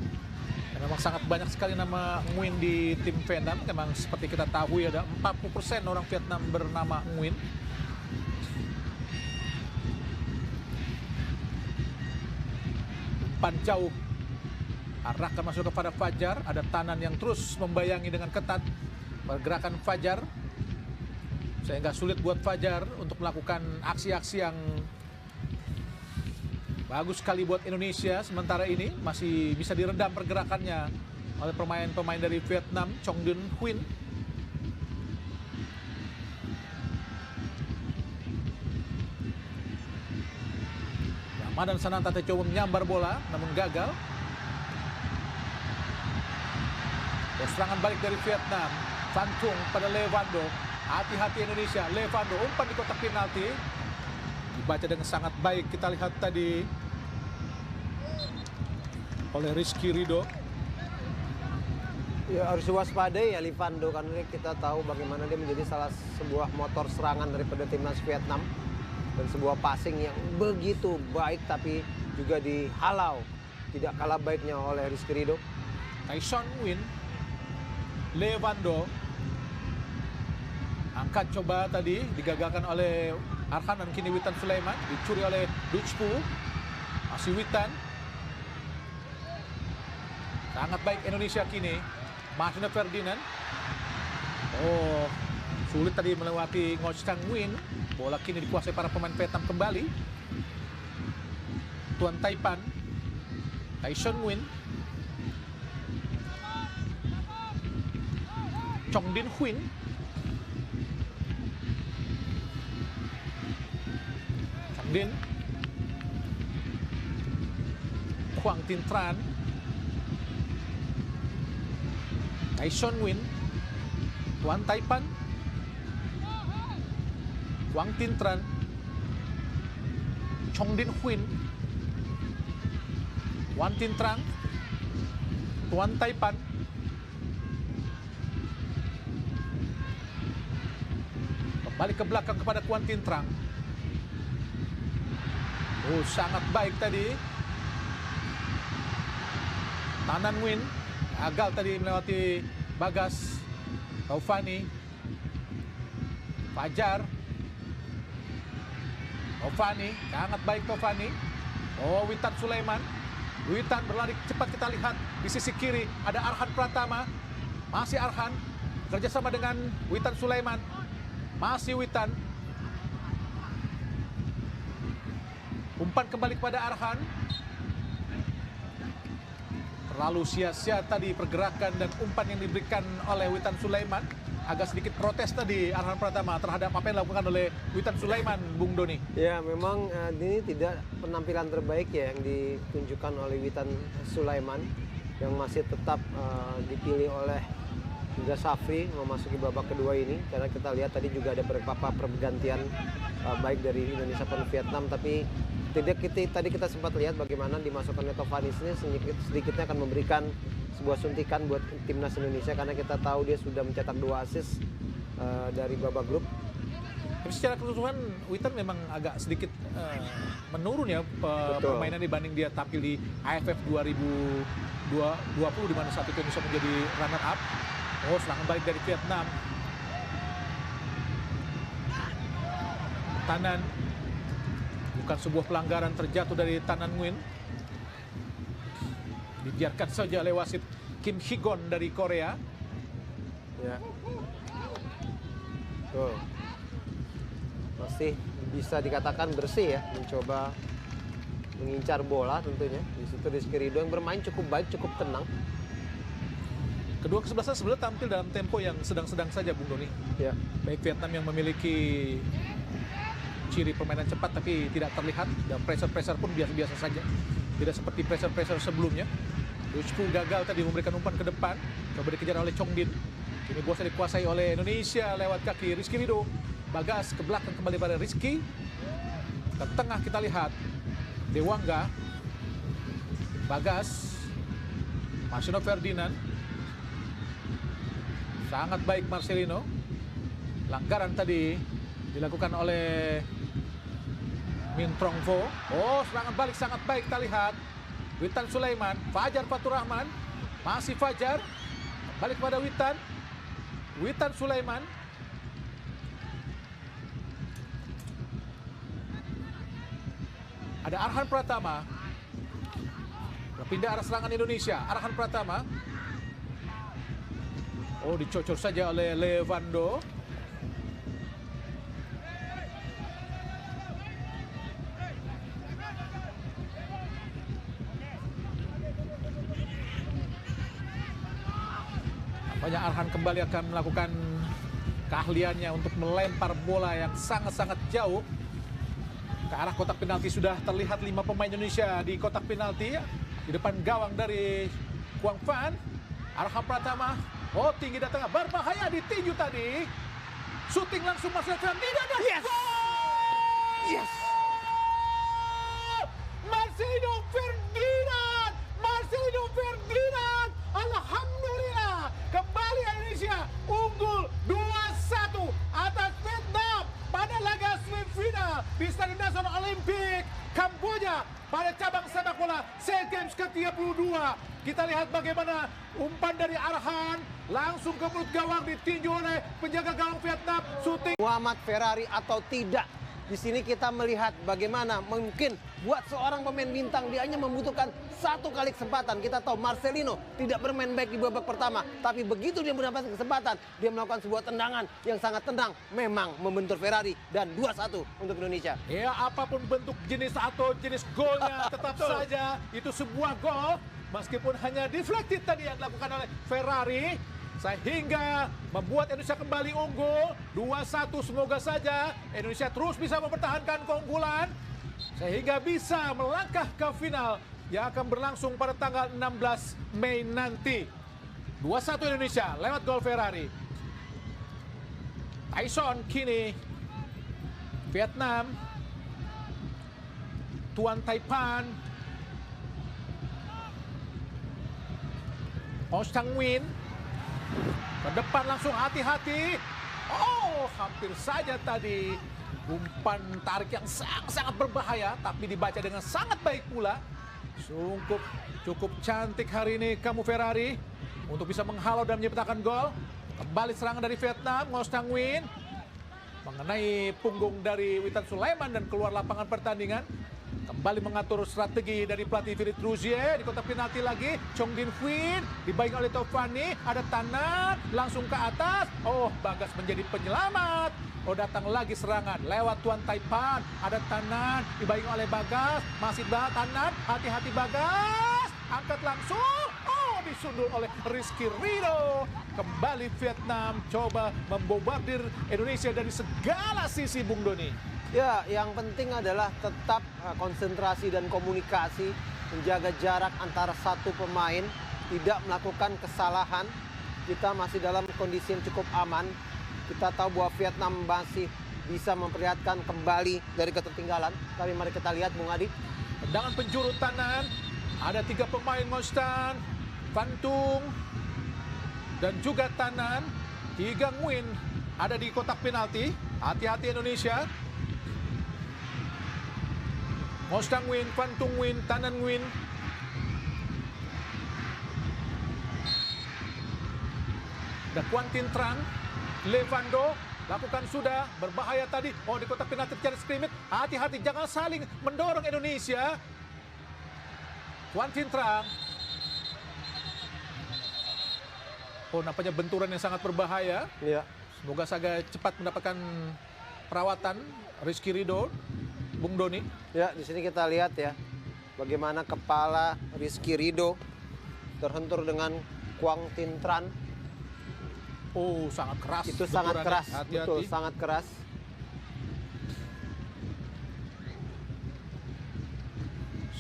Dan memang sangat banyak sekali nama Nguyen di tim Vietnam. Memang seperti kita tahu ada 40% orang Vietnam bernama Nguyen. Umpan jauh. Arahkan masuk kepada Fajar. Ada Tanan yang terus membayangi dengan ketat pergerakan Fajar, sehingga sulit buat Fajar untuk melakukan aksi-aksi yang bagus sekali buat Indonesia. Sementara ini masih bisa diredam pergerakannya oleh pemain-pemain dari Vietnam. Chong Din Huyen. Ramadan Sananta coba menyambar bola namun gagal. Serangan balik dari Vietnam. Fantung pada Levando. Hati-hati Indonesia. Levando umpan di kotak penalti. Dibaca dengan sangat baik. Kita lihat tadi oleh Rizky Ridho. Ya, harus waspadai ya Levando karena kita tahu bagaimana dia menjadi salah sebuah motor serangan daripada timnas Vietnam dan sebuah passing yang begitu baik tapi juga dihalau tidak kalah baiknya oleh Rizky Ridho. Tyson Nguyen. Levando angkat coba tadi digagalkan oleh Arhan dan kini Witan Sulaiman dicuri oleh Duchpu. Masih Witan. Sangat baik Indonesia kini. Masuknya Ferdinand. Oh, sulit tadi melewati Ngoc Tang Nguyen. Bola kini dikuasai para pemain Vietnam kembali. Tuan Taipan. Tyson Nguyen. Chong Din Huyen. Din, Huang Tin Tran, Tyson Win, Tuan Taipan, Huang Tin Tran, Chong Din Huin, Wan Tin Trang, Tuan Taipan, kembali ke belakang kepada Kuan Tin Trang. Oh, sangat baik tadi. Tanan Win gagal tadi melewati Bagas. Taufani, Fajar, Taufani, sangat baik Taufani. Oh, Witan Sulaiman. Witan berlari cepat, kita lihat di sisi kiri ada Arhan Pratama. Masih Arhan kerjasama dengan Witan Sulaiman. Masih Witan. Umpan kembali kepada Arhan. Terlalu sia-sia tadi pergerakan dan umpan yang diberikan oleh Witan Sulaiman. Agak sedikit protes tadi Arhan Pratama terhadap apa yang dilakukan oleh Witan Sulaiman, Bung Doni. Ya, memang ini tidak penampilan terbaik ya yang ditunjukkan oleh Witan Sulaiman yang masih tetap dipilih oleh Indra Safri memasuki babak kedua ini. Karena kita lihat tadi juga ada beberapa pergantian baik dari Indonesia pun Vietnam, tapi tadi kita sempat lihat bagaimana dimasukkannya Taufani ini sedikitnya akan memberikan sebuah suntikan buat timnas Indonesia karena kita tahu dia sudah mencetak 2 assist dari babak grup. Tapi secara keseluruhan Witan memang agak sedikit menurun ya permainan dibanding dia tampil di AFF 2020 di mana saat itu Indonesia menjadi runner up. Oh, serangan balik dari Vietnam. Tanan, bukan sebuah pelanggaran terjatuh dari Tanan Nguyen. Dibiarkan saja oleh wasit Kim Hee-gon dari Korea. Ya. Tuh. Masih bisa dikatakan bersih ya, mencoba mengincar bola tentunya. Di situ Rizky Ridho yang bermain cukup baik, cukup tenang. Kedua kesebelasan sebenarnya tampil dalam tempo yang sedang-sedang saja, Bung Doni. Ya. Baik Vietnam yang memiliki ciri permainan cepat tapi tidak terlihat, dan pressure-pressure pun biasa-biasa saja. Tidak seperti pressure-pressure sebelumnya. Luchpu gagal tadi memberikan umpan ke depan, coba dikejar oleh Chong Din. Kini bola dikuasai oleh Indonesia lewat kaki Rizky Ridho. Bagas ke belakang kembali pada Rizky. Ke tengah kita lihat Dewangga, Bagas, Marcelino Ferdinand. Sangat baik Marcelino. Pelanggaran tadi dilakukan oleh Min Trong Vo. Oh, serangan balik sangat baik kita lihat. Witan Sulaiman, Fajar Fatur Rahman. Masih Fajar. Balik kepada Witan. Witan Sulaiman. Ada Arhan Pratama. Berpindah arah serangan Indonesia. Arhan Pratama. Oh, dicocor saja oleh Levando. Nampaknya Arhan kembali akan melakukan keahliannya untuk melempar bola yang sangat-sangat jauh ke arah kotak penalti. Sudah terlihat 5 pemain Indonesia di kotak penalti di depan gawang dari Quang Van. Arhan Pratama. Oh, tinggi datangnya, berbahaya di tinju tadi. Shooting langsung Marcelino Ferdinand. Tidak ada. Yes! Yes! Marcelino Ferdinand! Marcelino Ferdinand! Alhamdulillah! Kembali Indonesia unggul 2-1 atas Vietnam pada laga semifinal di Stadion Nasional Olimpik Kamboja pada cabang sepak bola SEA Games ke-32. Kita lihat bagaimana umpan dari Arhan langsung ke mulut gawang ditinju oleh penjaga gawang Vietnam. Shooting Muhammad Ferrari atau tidak. Di sini kita melihat bagaimana mungkin buat seorang pemain bintang dia hanya membutuhkan 1 kali kesempatan. Kita tahu Marcelino tidak bermain baik di babak pertama, tapi begitu dia mendapatkan kesempatan, dia melakukan sebuah tendangan yang sangat tenang, memang membentur Ferrari dan 2-1 untuk Indonesia. ya, apapun bentuk jenis atau jenis golnya tetap saja itu sebuah gol. Meskipun hanya deflected tadi yang dilakukan oleh Ferrari, sehingga membuat Indonesia kembali unggul 2-1. Semoga saja Indonesia terus bisa mempertahankan keunggulan sehingga bisa melangkah ke final yang akan berlangsung pada tanggal 16 Mei nanti. 2-1 Indonesia lewat gol Ferrari. Tyson kini Vietnam, Tuan Taipan, Oh Sang Win ke depan langsung, hati-hati. Oh, hampir saja tadi umpan tarik yang sangat berbahaya, tapi dibaca dengan sangat baik pula. Cukup cantik hari ini kamu Ferrari untuk bisa menghalau dan menciptakan gol. Kembali serangan dari Vietnam, Ngo Sang Win mengenai punggung dari Witan Sulaiman dan keluar lapangan pertandingan. Kembali mengatur strategi dari pelatih Philippe Rougier di kotak penalti lagi. Chong Din Huyen dibaik oleh Tovani, ada Tanan langsung ke atas. Oh, Bagas menjadi penyelamat. Oh, datang lagi serangan lewat Tuan Taipan, ada Tanan dibaik oleh Bagas, masih Tanan, hati-hati Bagas, angkat langsung. Oh, disundul oleh Rizky Ridho. Kembali Vietnam coba membombardir Indonesia dari segala sisi, Bung Doni. Ya, yang penting adalah tetap konsentrasi dan komunikasi, menjaga jarak antara satu pemain, tidak melakukan kesalahan. Kita masih dalam kondisi yang cukup aman. Kita tahu bahwa Vietnam masih bisa memperlihatkan kembali dari ketertinggalan. Tapi mari kita lihat, Bung Adi. Tendangan penjuru Tanan, ada 3 pemain Ngostan, Fantung, dan juga Tanan. 3 Nguyen ada di kotak penalti. Hati-hati Indonesia. Ngostan Nguyen, Fantung Nguyen, Tanan Nguyen. Ada Quantin Trang, Levando, lakukan sudah, berbahaya tadi. Oh, di kotak penalti terjadi skrimmit. Hati-hati, jangan saling mendorong Indonesia. Quantin Trang. Oh, nampaknya benturan yang sangat berbahaya. Iya. Semoga saja cepat mendapatkan perawatan Rizky Ridho, Bung Doni. Ya, di sini kita lihat ya, bagaimana kepala Rizky Ridho terhentur dengan Quang Tin Tran. Oh, sangat keras. Itu sangat benturannya. keras, Hati-hati. betul, sangat keras.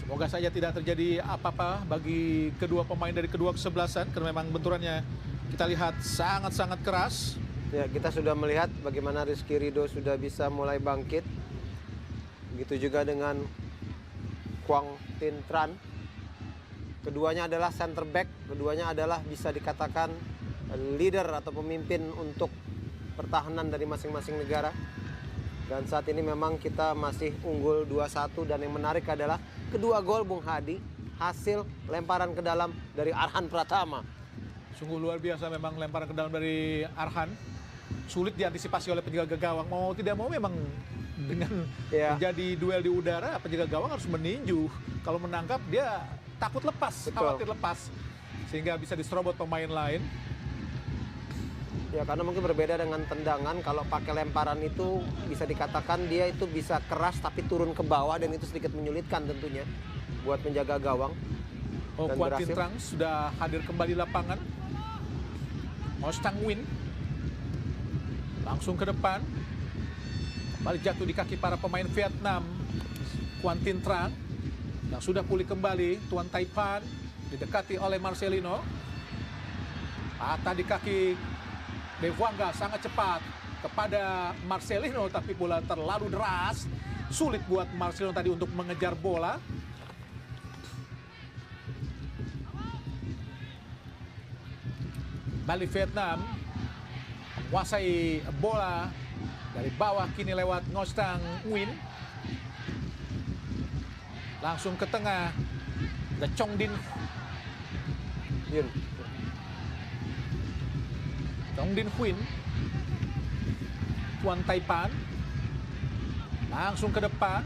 Semoga saja tidak terjadi apa-apa bagi kedua pemain dari kedua kesebelasan, karena memang benturannya kita lihat sangat-sangat keras. Ya, kita sudah melihat bagaimana Rizky Ridho sudah bisa mulai bangkit. Begitu juga dengan Quang Tin Tran. Keduanya adalah center back, keduanya adalah bisa dikatakan leader atau pemimpin untuk pertahanan dari masing-masing negara. Dan saat ini memang kita masih unggul 2-1, dan yang menarik adalah kedua gol Bung Hadi hasil lemparan ke dalam dari Arhan Pratama. Sungguh luar biasa memang lemparan ke dalam dari Arhan. Sulit diantisipasi oleh penjaga gawang. Mau tidak mau memang dengan menjadi duel di udara, penjaga gawang harus meninju. Kalau menangkap dia takut lepas, khawatir lepas. Sehingga bisa diserobot pemain lain. Ya, karena mungkin berbeda dengan tendangan. Kalau pakai lemparan itu bisa dikatakan dia itu bisa keras tapi turun ke bawah, dan itu sedikit menyulitkan tentunya buat penjaga gawang. Oh, Quantin Trang sudah hadir kembali di lapangan. Ngo Sang Win langsung ke depan. Kembali jatuh di kaki para pemain Vietnam. Quantin Trang yang sudah pulih kembali. Tuan Taipan didekati oleh Marcelino. Patah di kaki Devwanga, sangat cepat kepada Marcelino, tapi bola terlalu deras. Sulit buat Marcelino tadi untuk mengejar bola. Bali Vietnam menguasai bola dari bawah, kini lewat Ngo Sang Win. Langsung ke tengah, ada Chong Din Yun. Chong Din Huyen, Tuan Taipan, langsung ke depan,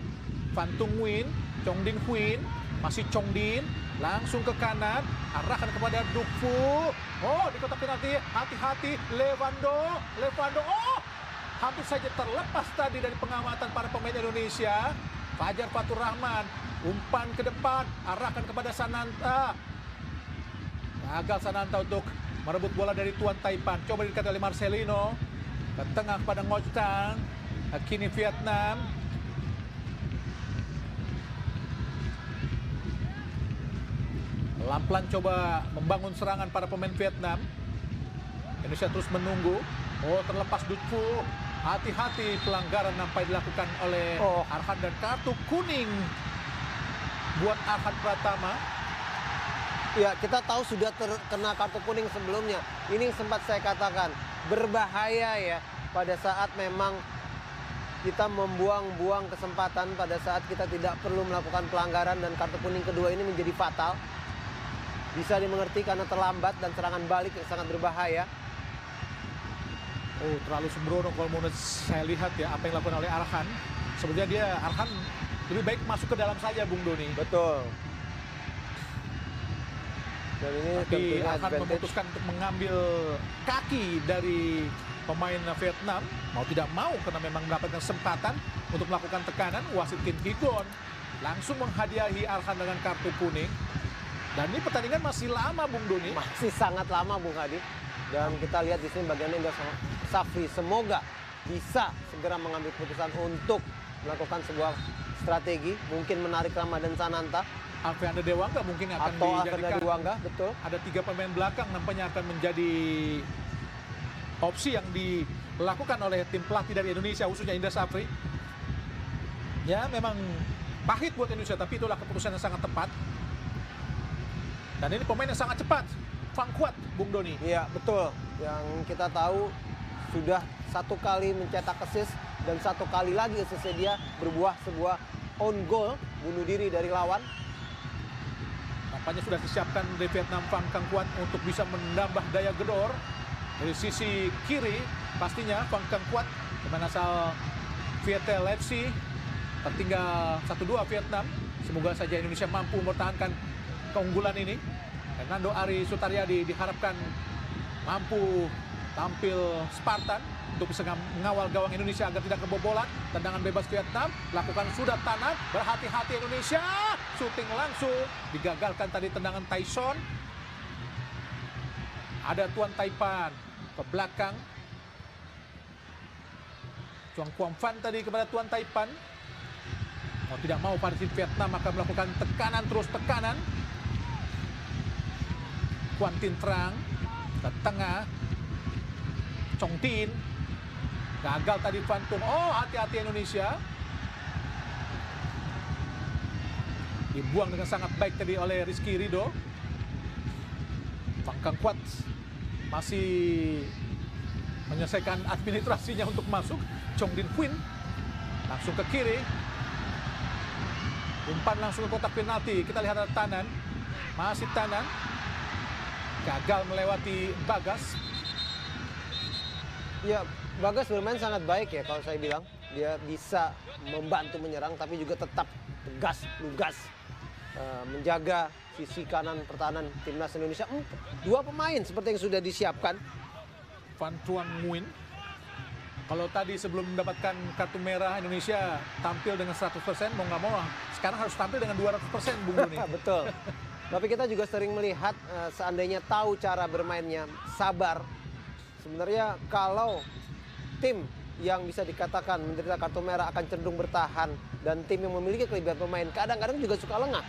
Fantung Nguyen, Chong Din Huyen, masih Chong Din, langsung ke kanan, arahkan kepada Duc Phu. Oh, di kotak penalti, hati-hati, Levando, oh, hampir saja terlepas tadi dari pengamatan para pemain Indonesia. Fajar Fatur Rahman, umpan ke depan, arahkan kepada Sananta. Gagal Sananta untuk merebut bola dari Tuan Taipan. Coba didekati oleh Marcelino. Ke tengah kepada Ngo Sang. Kini Vietnam. Pelan-pelan coba membangun serangan para pemain Vietnam. Indonesia terus menunggu. Oh, terlepas Ducu. Hati-hati, pelanggaran nampak dilakukan oleh Arhan dan kartu kuning buat Arhan Pratama. Ya, kita tahu sudah terkena kartu kuning sebelumnya. Ini yang sempat saya katakan berbahaya ya pada saat memang kita membuang-buang kesempatan pada saat kita tidak perlu melakukan pelanggaran, dan kartu kuning kedua ini menjadi fatal. Bisa dimengerti karena terlambat dan serangan balik yang sangat berbahaya. Oh, terlalu sembrono kalau menurut saya lihat ya apa yang dilakukan oleh Arhan. Sebenarnya Arhan lebih baik masuk ke dalam saja, Bung Doni. Betul. Dan ini Tapi tentunya Arhan advantage. memutuskan untuk mengambil kaki dari pemain Vietnam. Mau tidak mau karena memang mendapatkan kesempatan untuk melakukan tekanan. Wasit Kim Ki-gon langsung menghadiahi Arhan dengan kartu kuning. Dan ini pertandingan masih lama, Bung Doni. Masih sangat lama, Bung Hadi. Dan kita lihat di sini bagaimana Indra Safri semoga bisa segera mengambil keputusan untuk melakukan sebuah strategi, mungkin menarik Ramadan Sananta Alfian Dewangga mungkin akan atau dijadikan. Alfian Dewangga, betul. Ada 3 pemain belakang nampaknya akan menjadi opsi yang dilakukan oleh tim pelatih dari Indonesia, khususnya Indra Safri. Ya, memang pahit buat Indonesia, tapi itulah keputusan yang sangat tepat. Dan ini pemain yang sangat cepat, Phang Quat, Bung Doni. Iya, betul. Yang kita tahu sudah 1 kali mencetak assist dan 1 kali lagi assistnya dia berbuah sebuah own goal, bunuh diri dari lawan. Nampaknya sudah disiapkan dari Vietnam Phang Quat untuk bisa menambah daya gedor. Dari sisi kiri pastinya Phang Quat, pemain asal Viettel FC. Tertinggal 1-2 Vietnam. Semoga saja Indonesia mampu mempertahankan keunggulan ini. Fernando Ari Sutaryadi diharapkan mampu tampil Spartan untuk bisa mengawal gawang Indonesia agar tidak kebobolan. Tendangan bebas Vietnam, lakukan sudah tanam, berhati-hati Indonesia. Shooting langsung, digagalkan tadi tendangan Tyson. Ada Tuan Taipan ke belakang. Chuang Quang Phan tadi kepada Tuan Taipan. Mau tidak mau pada si Vietnam akan melakukan tekanan, terus tekanan. Quan Tin Trang ke tengah. Chong Tin. Gagal tadi Phantom. Oh, hati-hati Indonesia. Dibuang dengan sangat baik tadi oleh Rizky Ridho. Phang Quat masih menyelesaikan administrasinya untuk masuk. Chong Din Quinn langsung ke kiri. Umpan langsung ke kotak penalti. Kita lihat ada Tanan. Masih Tanan. Gagal melewati Bagas. Ya, Bagas bermain sangat baik ya kalau saya bilang. Dia bisa membantu menyerang tapi juga tetap tegas, lugas. Menjaga sisi kanan pertahanan timnas Indonesia. 2 pemain seperti yang sudah disiapkan. Van Truong Nguyen. Kalau tadi sebelum mendapatkan kartu merah Indonesia tampil dengan 100%, mau nggak mau sekarang harus tampil dengan 200%, Bung Doni. Betul. Tapi kita juga sering melihat seandainya tahu cara bermainnya, sabar. Sebenarnya kalau tim yang bisa dikatakan menderita kartu merah akan cenderung bertahan, dan tim yang memiliki kelebihan pemain kadang-kadang juga suka lengah.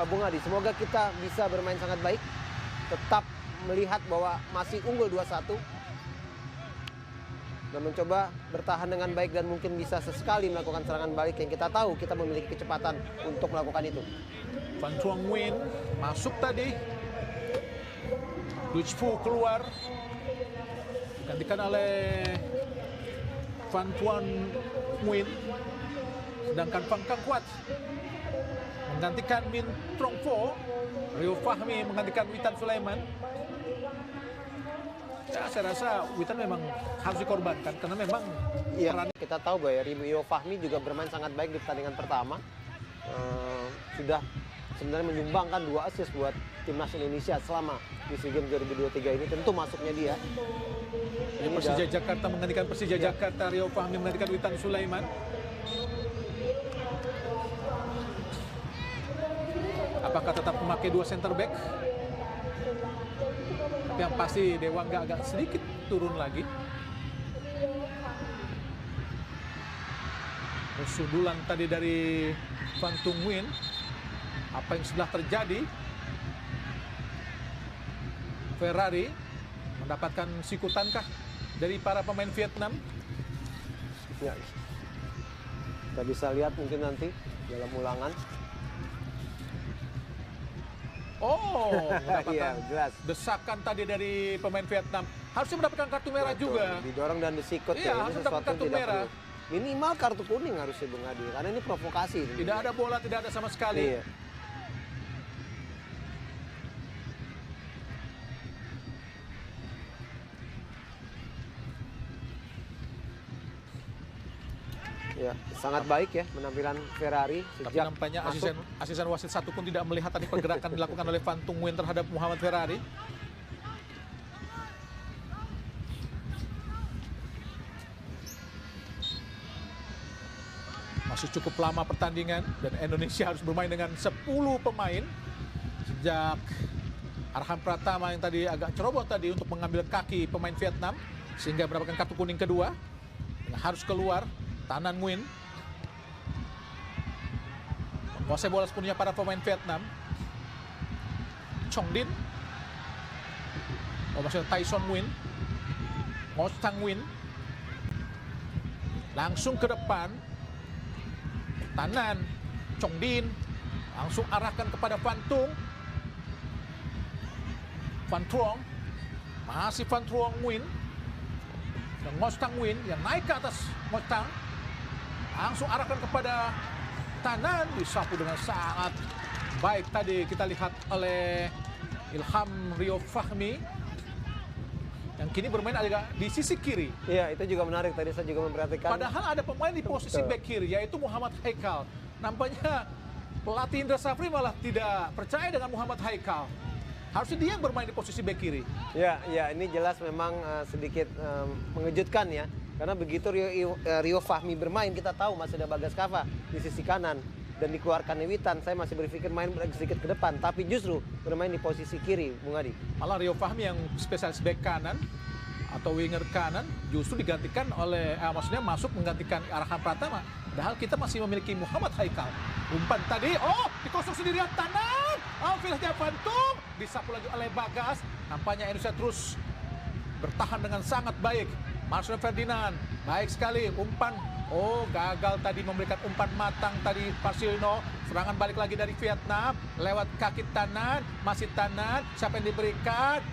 Bung Adi, semoga kita bisa bermain sangat baik, tetap melihat bahwa masih unggul 2-1 dan mencoba bertahan dengan baik dan mungkin bisa sesekali melakukan serangan balik yang kita tahu kita memiliki kecepatan untuk melakukan itu. Van Truong Nguyen masuk tadi. Duc Phu keluar. Digantikan oleh Van Truong Nguyen. Sedangkan Phang Quat menggantikan Min Trong Pho. Rio Fahmi menggantikan Witan Sulaiman. Ya, saya rasa Witan memang harus dikorbankan karena memang Iya, kita tahu bahwa Rio Fahmi juga bermain sangat baik di pertandingan pertama. Sudah sebenarnya menyumbangkan 2 assist buat timnas Indonesia selama di SEA Games 2023 ini. Tentu masuknya dia. Ini Persija Jakarta menggantikan Persija Jakarta. Rio Fahmi menggantikan Witan Sulaiman. Apakah tetap memakai 2 center back? Tapi yang pasti Dewangga agak sedikit turun lagi. Sundulan tadi dari Van Truong Nguyen. Apa yang sudah terjadi? Ferrari mendapatkan sikutankah dari para pemain Vietnam? Ya. Kita bisa lihat mungkin nanti dalam ulangan. Oh, Iya, mendapatkan jelas. desakan tadi dari pemain Vietnam. Harusnya mendapatkan kartu merah Betul, juga. didorong dan disikut Iya, ya. Ini harus sesuatu dapat kartu yang tidak merah. perlu. Minimal kartu kuning harusnya Bung Adi, karena ini provokasi. Tidak ada bola, tidak ada sama sekali. Iya. Ya, sangat baik ya penampilan Ferrari Tapi sejak nampaknya masuk. asisten wasit satu pun tidak melihat tadi pergerakan dilakukan oleh Van Tung Nguyen terhadap Muhammad Ferrari. Masih cukup lama pertandingan dan Indonesia harus bermain dengan 10 pemain. Sejak Arham Pratama yang tadi agak ceroboh tadi untuk mengambil kaki pemain Vietnam sehingga mendapatkan kartu kuning kedua. Harus keluar Tan Anh Nguyen. Menguasai bola sepenuhnya para pemain Vietnam. Chong Din. Oh, maksudnya Tyson Nguyen. Ngo Sang Nguyen. Langsung ke depan. Tan Anh. Chong Din. Langsung arahkan kepada Van Tung. Van Truong. Masih Van Truong Nguyen. Dan Ngo Sang Nguyen yang naik ke atas Ngo Sang. Langsung arahkan kepada Tan Anh, disapu dengan sangat baik tadi kita lihat oleh Ilham Rio Fahmi yang kini bermain agak di sisi kiri. Iya, itu juga menarik. Tadi saya juga memperhatikan. Padahal ada pemain di posisi back kiri, yaitu Muhammad Haikal. Nampaknya pelatih Indra Safri malah tidak percaya dengan Muhammad Haikal. Harusnya dia yang bermain di posisi back kiri. Ya, ini jelas memang sedikit mengejutkan ya. Karena begitu Rio Fahmi bermain, kita tahu masih ada Bagas Kava di sisi kanan. Dan dikeluarkan Witan, saya masih berpikir main sedikit ke depan. Tapi justru bermain di posisi kiri, Bung Adi. Malah Rio Fahmi yang spesialis back kanan atau winger kanan justru digantikan oleh, maksudnya masuk menggantikan Arham Pratama. Padahal kita masih memiliki Muhammad Haikal. Umpan tadi, dikosong sendirian Tan Anh. Filahnya Van Tung, disapu lagi oleh Bagas. Nampaknya Indonesia terus bertahan dengan sangat baik. Marcelo Ferdinand, baik sekali umpan. Gagal tadi memberikan umpan matang tadi Marcelino. Serangan balik lagi dari Vietnam. Lewat kaki Tan Anh, masih Tan Anh. Siapa yang diberikan?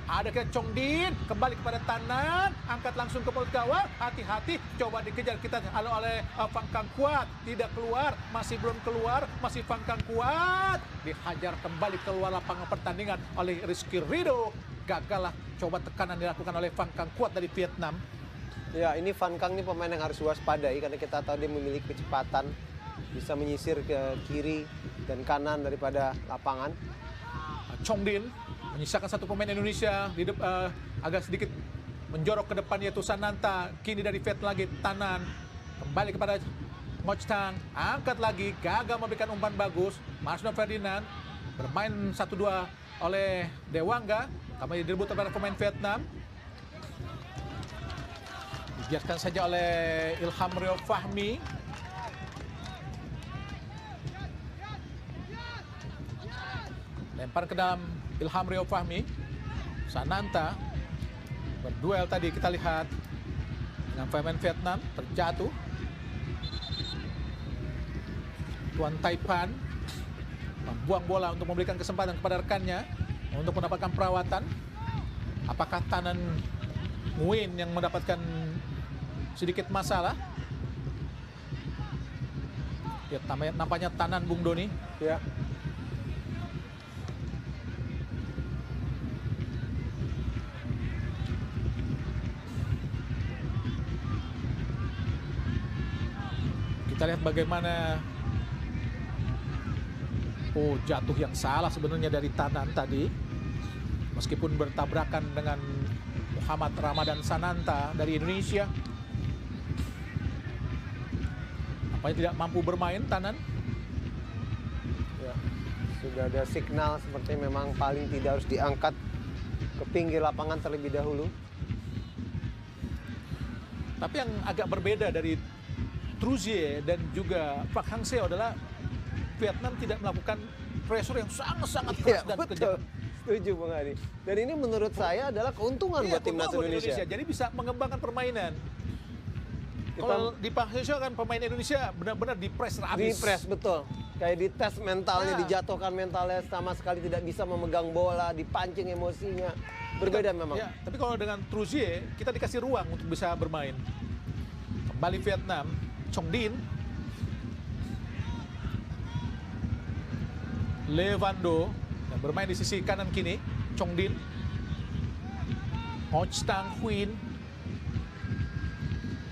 Ada ke Chong Din, kembali kepada Tan Anh. Angkat langsung ke mulut gawang. Hati-hati, coba dikejar kita oleh Phang Cang Quat. Tidak keluar, masih belum keluar. Masih Phang Cang Quat. Dihajar kembali keluar lapangan pertandingan oleh Rizky Ridho. Gagal lah coba tekanan dilakukan oleh Phang Cang Quat dari Vietnam. Ya, ini Van Kang ini pemain yang harus waspadai karena kita tahu dia memiliki kecepatan, bisa menyisir ke kiri dan kanan daripada lapangan. Chong Din menyisakan satu pemain Indonesia agak sedikit menjorok ke depan yaitu Sananta. Kini dari Vietnam lagi Tan Anh. Kembali kepada Ngo Sang, angkat lagi, gagal memberikan umpan bagus. Marcelo Ferdinand bermain 1-2 oleh Dewangga. Kami direbut oleh pemain Vietnam. Dibiarkan saja oleh Ilham Rio Fahmi. Lempar ke dalam Ilham Rio Fahmi. Sananta berduel tadi kita lihat dengan pemain Vietnam, terjatuh. Tuan Taipan membuang bola untuk memberikan kesempatan kepada rekannya untuk mendapatkan perawatan. Apakah Tan Anh Nguyen yang mendapatkan sedikit masalah? Ya, nampaknya Tan Anh, Bung Doni. Ya. Kita lihat bagaimana jatuh yang salah sebenarnya dari Tan Anh tadi. Meskipun bertabrakan dengan Muhammad Ramadan Sananta dari Indonesia. Nampaknya tidak mampu bermain Tan Anh. Ya, sudah ada signal seperti memang paling tidak harus diangkat ke pinggir lapangan terlebih dahulu. Tapi yang agak berbeda dari Truzier dan juga Park Hang-seo adalah Vietnam tidak melakukan pressure yang sangat-sangat keras dan kejam. Setuju Bung Adi. Dan ini menurut saya adalah keuntungan buat timnas keuntungan buat Indonesia. Jadi bisa mengembangkan permainan. Kalau di Indonesia kan pemain Indonesia benar-benar di press habis. Di press betul. Kayak di tes mentalnya, Nah. dijatuhkan mentalnya, sama sekali tidak bisa memegang bola, dipancing emosinya. Berbeda memang. Ya, tapi kalau dengan Truzier, kita dikasih ruang untuk bisa bermain. Kembali Vietnam, Chong Din. Levando yang bermain di sisi kanan kini, Chong Din. Ho Tang Huyen.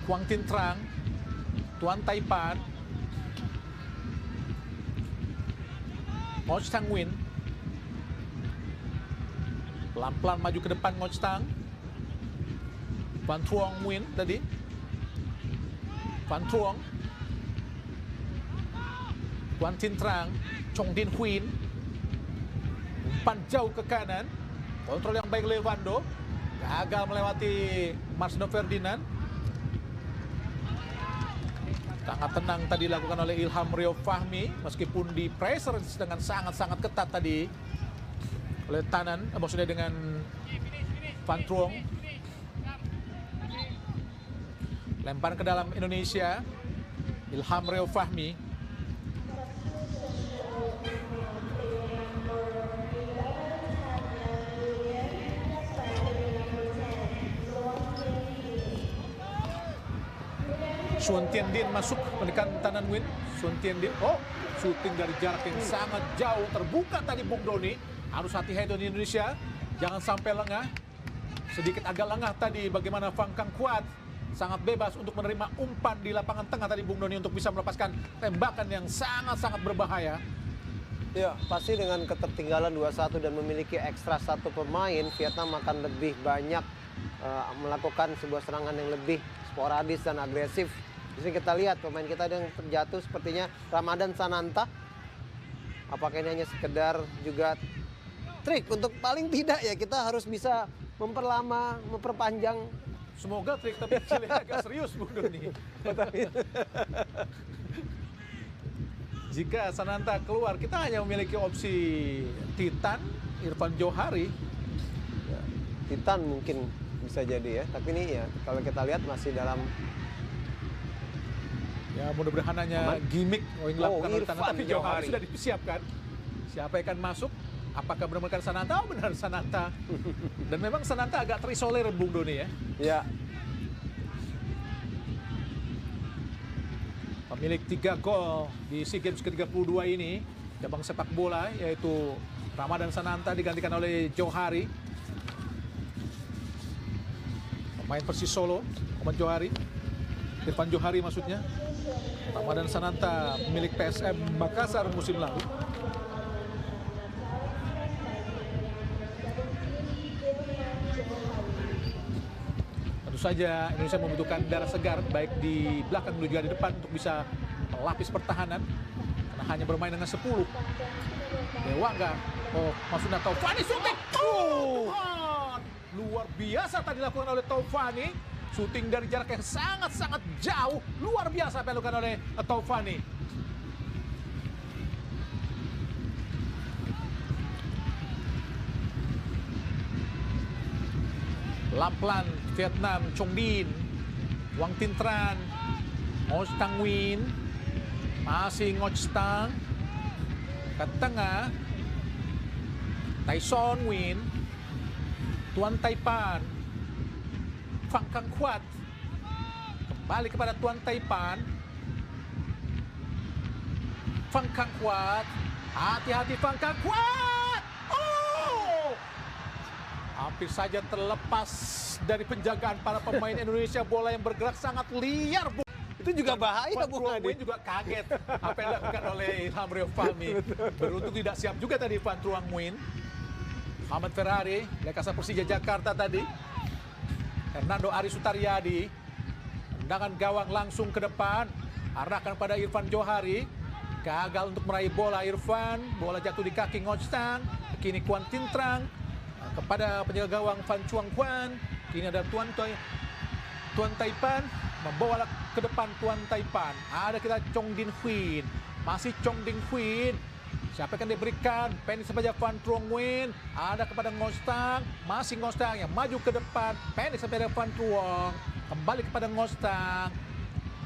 Quang Tin Trang. Tuan Taipan. Ho Tang Huyen. Pelan-pelan maju ke depan Ngo Tang. Van Truong Nguyen tadi. Van Truong. Quang Tin Trang. Chong Din Huyen. Umpan jauh ke kanan. Kontrol yang baik Levando. Gagal melewati Marcelino Ferdinand. Sangat tenang tadi dilakukan oleh Ilham Rio Fahmi. Meskipun di pressure dengan sangat-sangat ketat tadi oleh Tanan, maksudnya dengan Van Truong. Lempar ke dalam Indonesia, Ilham Rio Fahmi. Sun Tiandin masuk menekan Tanan Nguyen. Sun Tiandin, shooting dari jarak yang sangat jauh, terbuka tadi Bung Doni. Harus hati-hati di Indonesia, jangan sampai lengah. Sedikit agak lengah tadi bagaimana Fang Kang Kuat. Sangat bebas untuk menerima umpan di lapangan tengah tadi Bung Doni untuk bisa melepaskan tembakan yang sangat-sangat berbahaya. Ya, pasti dengan ketertinggalan 2-1 dan memiliki ekstra satu pemain, Vietnam akan lebih banyak melakukan sebuah serangan yang lebih sporadis dan agresif. Di sini kita lihat pemain kita yang terjatuh sepertinya Ramadan Sananta. Apakah ini hanya sekedar juga trik untuk paling tidak ya kita harus bisa memperlama, memperpanjang. Semoga trik, tapi hasilnya agak serius Bung Doni. Jika Sananta keluar, kita hanya memiliki opsi Titan, Irfan Johari. Ya, Titan mungkin bisa jadi ya, tapi ini ya kalau kita lihat masih dalam. Ya mudah-mudahan hanya gimmick yang dilakukan oleh Tanan, tapi Johari Johari sudah disiapkan. Siapa yang akan masuk? Apakah benar-benar Sananta? Oh benar Sananta. Dan memang Sananta agak terisolir Bung Doni ya. Ya. Pemilik 3 gol di SEA Games ke-32 ini, cabang sepak bola, yaitu Ramadan Sananta digantikan oleh Johari. Pemain Persis Solo, Muhammad Johari. Irfan Johari maksudnya. Ramadan Sananta milik PSM Makassar musim lalu. Tentu saja Indonesia membutuhkan darah segar baik di belakang dan juga di depan untuk bisa melapis pertahanan. Karena hanya bermain dengan 10. Dewangga, maksudnya Taufani syuting. Tuhan! Luar biasa tadi dilakukan oleh Taufani. Shooting dari jarak yang sangat-sangat jauh. Luar biasa apa yang dilakukan oleh Taufani. Pelan-pelan Vietnam, Chong Din, Quang Tin Tran, Ho Tang Huyen, masih Ngo Tang, ke tengah, Tyson Nguyen, Tuan Taipan, Fang Kang Kuat, kembali kepada Tuan Taipan, Fang Kang Kuat, hati-hati Fang Kang Kuat, hampir saja terlepas dari penjagaan para pemain Indonesia. Bola yang bergerak sangat liar, Bu. Itu juga bahaya, Bung Adi. Juga kaget apa yang dilakukan oleh Ilham Rio Fahmi. Beruntung tidak siap juga tadi Van Truong Nguyen. Muhammad Ferrari, Lekasa Persija Jakarta tadi. Hernando Ari Sutaryadi. Tendangan gawang langsung ke depan. Arahkan pada Irfan Johari. Gagal untuk meraih bola Irfan. Bola jatuh di kaki Ngo Tang. Kini Quang Tin Trang. Kepada penjaga gawang Van Truong Nguyen. Kini ada Tuan Taipan. Membawa ke depan Tuan Taipan. Ada kita Chong Din Huyen. Masih Chong Din Huyen. Siapa yang diberikan? Pendek saja Van Truong Nguyen. Ada kepada Ngostang. Masih Ngostang yang maju ke depan. Pendek saja Van Truong. Kembali kepada Ngostang.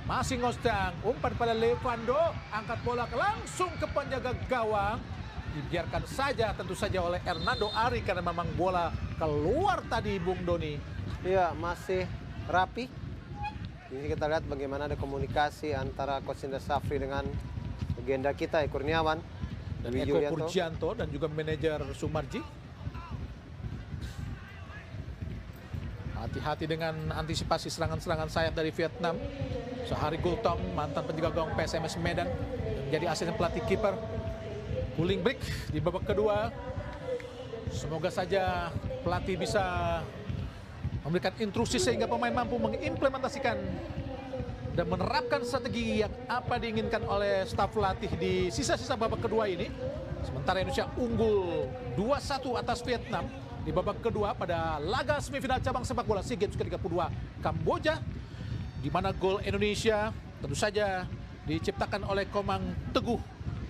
Masih Ngostang. Umpan pada Levando. Angkat bola langsung ke penjaga gawang. Dibiarkan saja tentu saja oleh Hernando Ari karena memang bola keluar tadi, Bung Doni. Iya, masih rapi. Ini kita lihat bagaimana ada komunikasi antara Coach Indra Safri dengan legenda kita, Eko Kurniawan. Dan Dwi Eko Yulianto. Purjianto dan juga manajer Sumarji. Hati-hati dengan antisipasi serangan-serangan sayap dari Vietnam. Sehari Gultom, mantan penjaga gawang PSMS Medan, yang menjadi asisten pelatih kiper. Cooling break di babak kedua. Semoga saja pelatih bisa memberikan instruksi sehingga pemain mampu mengimplementasikan dan menerapkan strategi yang apa diinginkan oleh staf pelatih di sisa-sisa babak kedua ini. Sementara Indonesia unggul 2-1 atas Vietnam di babak kedua pada laga semifinal cabang sepak bola SEA Games ke-32 Kamboja, di mana gol Indonesia tentu saja diciptakan oleh Komang Teguh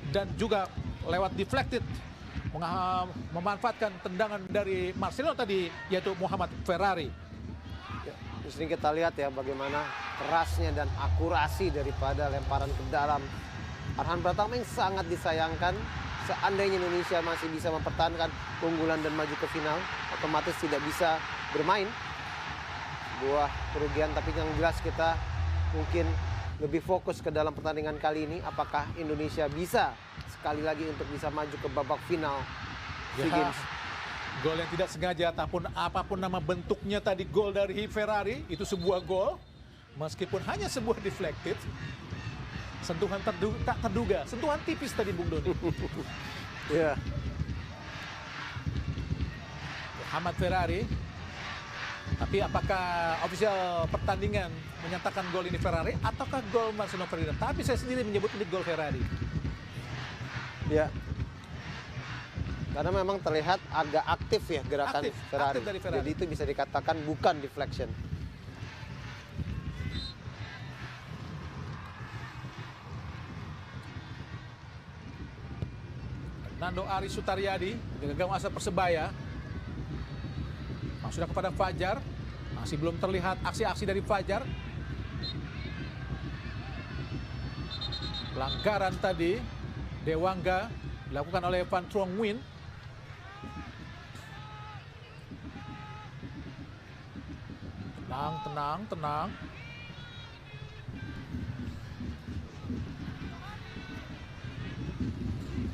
dan juga lewat deflected memanfaatkan tendangan dari Marcelo tadi, yaitu Muhammad Ferrari. Ya, di sini kita lihat ya bagaimana kerasnya dan akurasi daripada lemparan ke dalam Arhan Pratama yang sangat disayangkan. Seandainya Indonesia masih bisa mempertahankan keunggulan dan maju ke final, otomatis tidak bisa bermain. Sebuah kerugian, tapi yang jelas kita mungkin lebih fokus ke dalam pertandingan kali ini. Apakah Indonesia bisa sekali lagi untuk bisa maju ke babak final SEA Games? Gol yang tidak sengaja, apapun nama bentuknya tadi, gol dari Ferrari, itu sebuah gol. Meskipun hanya sebuah deflected, sentuhan tak terduga, sentuhan tipis tadi, Bung Doni. Ya. Muhammad Ferrari. Tapi apakah official pertandingan menyatakan gol ini Ferrari ataukah gol Marcelo Ferdinand? Tapi saya sendiri menyebut ini gol Ferrari. Ya. Karena memang terlihat agak aktif ya gerakan Ferrari. Aktif dari Ferrari. Jadi itu bisa dikatakan bukan deflection. Nando Ari Sutaryadi, gawang asal Persebaya. Sudah kepada Fajar. Masih belum terlihat aksi-aksi dari Fajar. Pelanggaran tadi Dewangga dilakukan oleh Van Truong Nguyen. Tenang.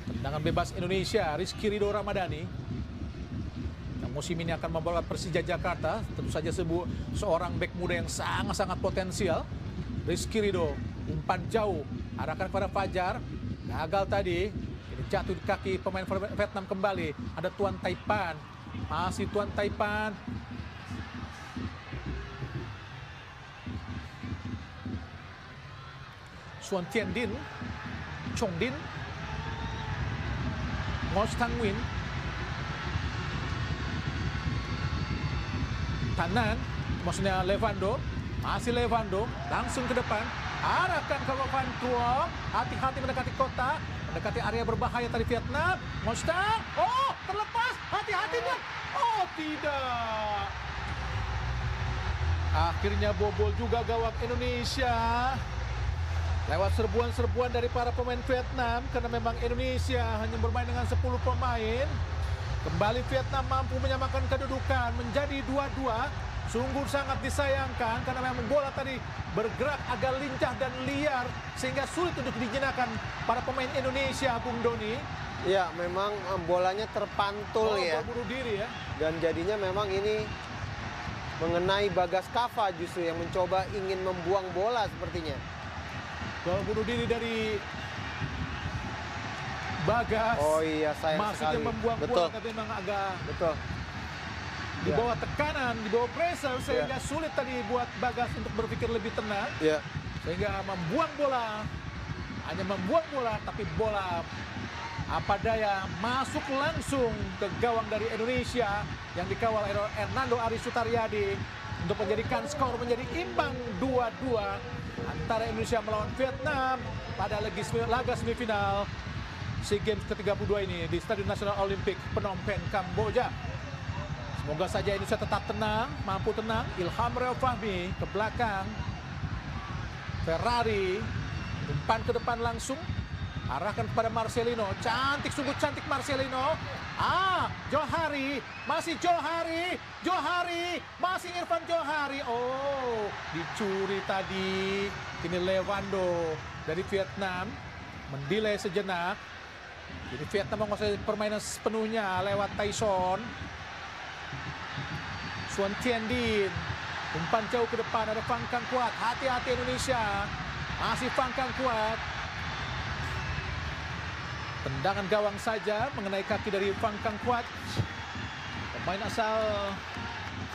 Tendangan bebas Indonesia, Rizky Ridho Ramadhani. Yang musim ini akan membawa Persija Jakarta. Tentu saja seorang bek muda yang sangat-sangat potensial. Rizky Ridho, umpan jauh, arahkan kepada Fajar. Gagal tadi, ini jatuh di kaki pemain Vietnam kembali. Ada Tuan Taipan, masih Tuan Taipan. Suan Tien Din, Chong Din, Ngostang Nguyen, Tanan, maksudnya Levando, masih Levando, langsung ke depan, arahkan ke Van Truong, hati-hati mendekati kota, mendekati area berbahaya tadi Vietnam, Ngostang, oh terlepas, hati-hati dia, oh tidak. Akhirnya bobol juga gawang Indonesia. Lewat serbuan-serbuan dari para pemain Vietnam, karena memang Indonesia hanya bermain dengan 10 pemain. Kembali Vietnam mampu menyamakan kedudukan menjadi 2-2. Sungguh sangat disayangkan karena memang bola tadi bergerak agak lincah dan liar sehingga sulit untuk dijinakan para pemain Indonesia, Bung Doni. Ya, memang bolanya terpantul ya. Bunuh diri ya. Dan jadinya memang ini mengenai Bagas Kava justru yang mencoba ingin membuang bola sepertinya. Gol bunuh diri dari Bagas. Oh iya, sayang sekali. Maksudnya membuang bola tapi memang agak di bawah tekanan, di bawah pressure sehingga sulit tadi buat Bagas untuk berpikir lebih tenang. Sehingga membuang bola, hanya membuang bola tapi bola apa daya masuk langsung ke gawang dari Indonesia yang dikawal Hernando Ari Sutaryadi untuk menjadikan skor menjadi imbang 2-2 antara Indonesia melawan Vietnam pada laga semifinal SEA Games ke-32 ini di Stadion Nasional Olimpik Phnom Penh, Kamboja. Semoga saja Indonesia tetap tenang, mampu tenang. Ilham Rio Fahmi ke belakang. Ferrari umpan ke depan langsung, arahkan kepada Marcelino. Cantik, sungguh cantik Marcelino. Johari, masih Johari, masih Irfan Johari. Oh, dicuri tadi. Ini Lewando dari Vietnam mendelay sejenak. Jadi Vietnam menguasai permainan sepenuhnya lewat Tyson. Suan Tien Din, umpan jauh ke depan, ada Phang Cang Quat. Hati-hati Indonesia, masih Phang Cang Quat. Tendangan gawang saja mengenai kaki dari Phang Cang Quat. Pemain asal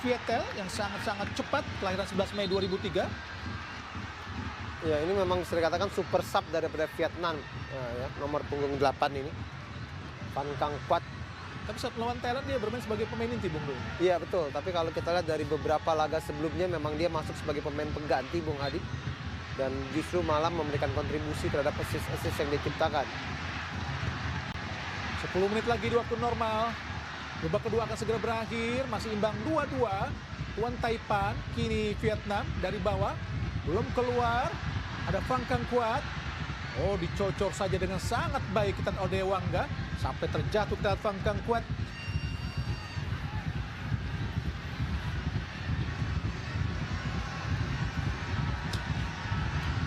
Vietel yang sangat-sangat cepat, kelahiran 11 Mei 2003. Ya, ini memang bisa dikatakan super sub daripada Vietnam. Ya, nomor punggung 8 ini. Phang Cang Quat. Tapi saat melawan Thailand dia bermain sebagai pemain inti, Bung Dul. Iya betul, tapi kalau kita lihat dari beberapa laga sebelumnya memang dia masuk sebagai pemain pengganti, Bung Adi. Dan justru malah memberikan kontribusi terhadap assist yang diciptakan. 10 menit lagi di waktu normal. Babak kedua akan segera berakhir, masih imbang 2-2. Tuan Taipan, kini Vietnam dari bawah. Belum keluar, ada Phang Cang Quat. Oh, dicocor saja dengan sangat baik Kitan Odewangga. Sampai terjatuh ke Phang Cang Quat.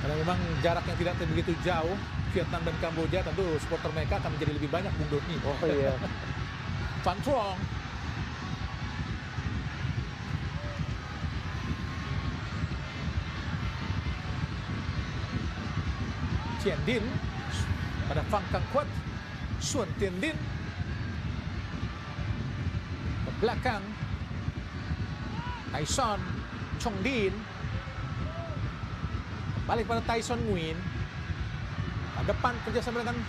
Karena memang jarak yang tidak begitu jauh, Vietnam dan Kamboja, tentu supporter mereka akan menjadi lebih banyak, Bung Doni. Oh iya. Van Truong. Tien Din pada Phang Cang Quat. Suan Tien Din ke belakang. Tyson Chong Din balik pada Tyson Nguyen. Depan kerjasama dengan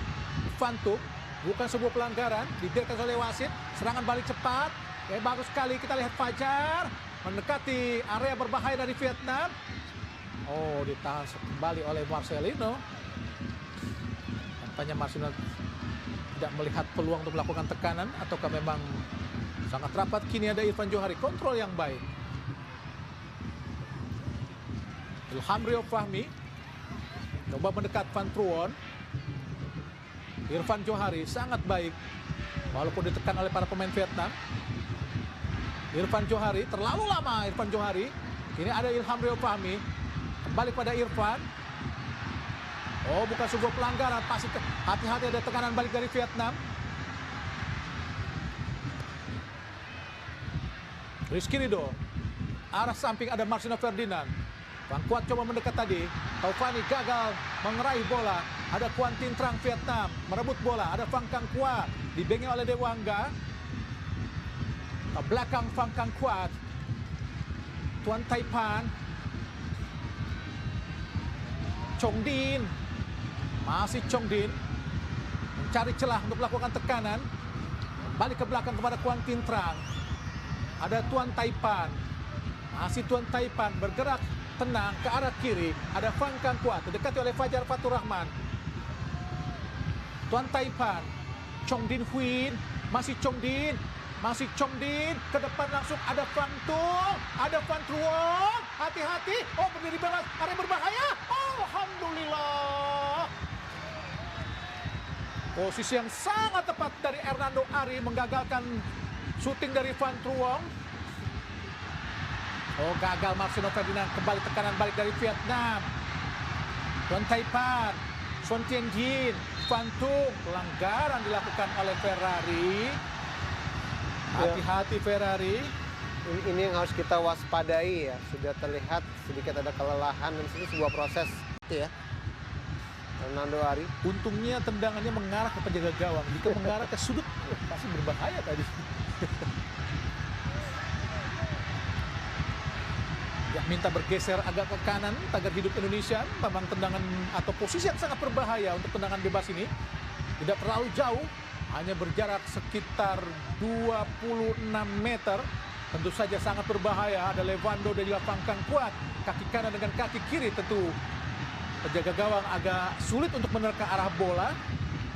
Van Tuk. Bukan sebuah pelanggaran, dibiarkan oleh wasit. Serangan balik cepat. Bagus sekali, kita lihat Fajar mendekati area berbahaya dari Vietnam. Oh, ditahan kembali oleh Marcelino. Tampaknya Marcelino tidak melihat peluang untuk melakukan tekanan, ataukah memang sangat rapat. Kini ada Irfan Johari, kontrol yang baik. Ilham Rio Fahmi coba mendekat Van Truong. Irfan Johari sangat baik walaupun ditekan oleh para pemain Vietnam. Irfan Johari terlalu lama. Irfan Johari, kini ada Ilham Rio Fahmi, kembali pada Irfan. Oh, bukan sebuah pelanggaran, pasti hati-hati, ada tekanan balik dari Vietnam. Rizky Ridho, arah samping ada Marcelino Ferdinand. Phang Quat coba mendekat tadi. Taufani gagal mengeraih bola. Ada Quan Tin Trang Vietnam merebut bola. Ada Phang Cang Quat dibengi oleh Dewangga. Ke belakang Phang Cang Quat. Tuan Taipan. Chong Din. Masih Chong Din mencari celah untuk melakukan tekanan. Balik ke belakang kepada Quan Tin Trang. Ada Tuan Taipan. Masih Tuan Taipan bergerak tenang ke arah kiri. Ada Phang Cang Quat didekati oleh Fajar Fatur Rahman. Tuan Taipan. Chong Din Huyen. Masih Chong Din. Masih Chong Din. Ke depan langsung ada Phang Tung. Ada Van Truong. Hati-hati. Oh, berdiri bebas. Area berbahaya. Oh, alhamdulillah. Posisi yang sangat tepat dari Hernando Ari menggagalkan syuting dari Van Truong. Oh, gagal Marcelino Ferdinand. Kembali tekanan balik dari Vietnam. Tuan Taipan, Suan Tien Din, Van Tung. Pelanggaran dilakukan oleh Ferrari. Hati-hati Ferrari. Ini yang harus kita waspadai ya. Sudah terlihat sedikit ada kelelahan dan itu sebuah proses ya. Hernando Ari. Untungnya tendangannya mengarah ke penjaga gawang. Jika mengarah ke sudut, pasti berbahaya tadi. Ya, minta bergeser agak ke kanan tagar hidup Indonesia. Memang tendangan atau posisi yang sangat berbahaya untuk tendangan bebas ini. Tidak terlalu jauh, hanya berjarak sekitar 26 meter. Tentu saja sangat berbahaya. Ada Lewando dan juga Phang Cang Quat. Kaki kanan dengan kaki kiri tentu penjaga gawang agak sulit untuk menerka arah bola.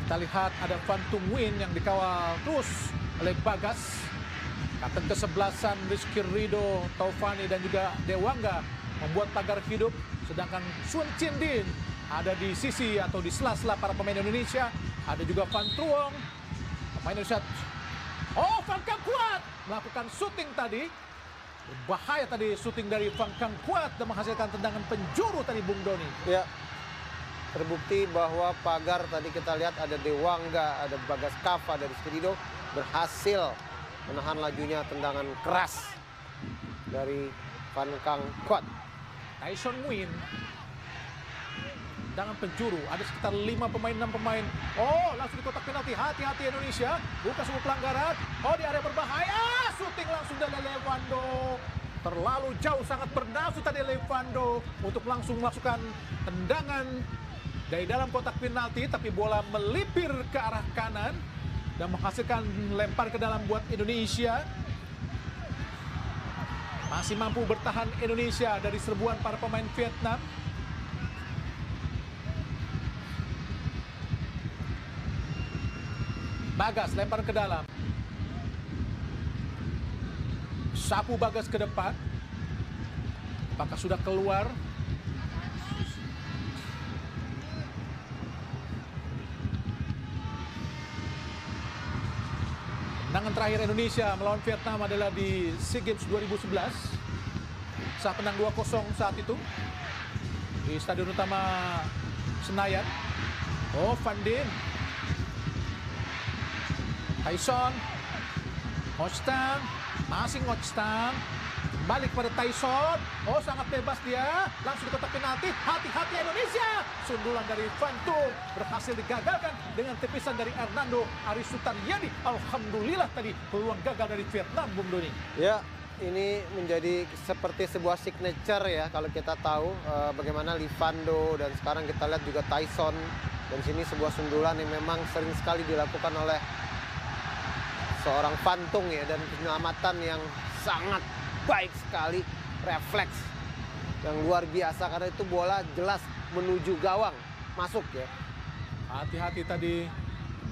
Kita lihat ada Van Tung Win yang dikawal terus oleh Bagas. Kapten ke-11 Rizky Ridho, Taufani dan juga Dewangga membuat pagar hidup. Sedangkan Sun Chin-din ada di sisi atau di sela-sela para pemain Indonesia. Ada juga Van Truong, pemain Indonesia. Oh, Van Kang Kuat melakukan syuting tadi. Bahaya tadi syuting dari Van Kang Kuat dan menghasilkan tendangan penjuru tadi Bung Doni. Ya, terbukti bahwa pagar tadi kita lihat ada Dewangga, ada Bagas Kava dari Rizky Ridho berhasil menahan lajunya tendangan keras dari Van Kang Kuat. Tyson Win, tendangan penjuru, ada sekitar 5 pemain, 6 pemain. Oh, langsung di kotak penalti, hati-hati Indonesia, bukan sebuah pelanggaran. Oh, di area berbahaya, syuting langsung dari Levando. Terlalu jauh, sangat bernafsu tadi Levando untuk langsung melakukan tendangan dari dalam kotak penalti, tapi bola melipir ke arah kanan dan menghasilkan lempar ke dalam buat Indonesia. Masih mampu bertahan Indonesia dari serbuan para pemain Vietnam. Bagas lempar ke dalam. Sapu Bagas ke depan. Apakah sudah keluar? Tendangan terakhir Indonesia melawan Vietnam adalah di SEA Games 2011. Saat menang 2-0 saat itu di Stadion Utama Senayan. Oh, Van Dien, Tyson, Ngostang, masih Ngostang, balik pada Tyson. Oh, sangat bebas dia, langsung di kotak penalti. Hati-hati Indonesia. Sundulan dari Van Tung berhasil digagalkan dengan tepisan dari Hernando Arisutaryadi. Alhamdulillah tadi peluang gagal dari Vietnam, Bung Doni. Ya, ini menjadi seperti sebuah signature ya, kalau kita tahu bagaimana Livando dan sekarang kita lihat juga Tyson. Dan sini sebuah sundulan yang memang sering sekali dilakukan oleh seorang Van Tung ya, dan penyelamatan yang sangat baik sekali, refleks yang luar biasa karena itu bola jelas menuju gawang, masuk ya. Hati-hati tadi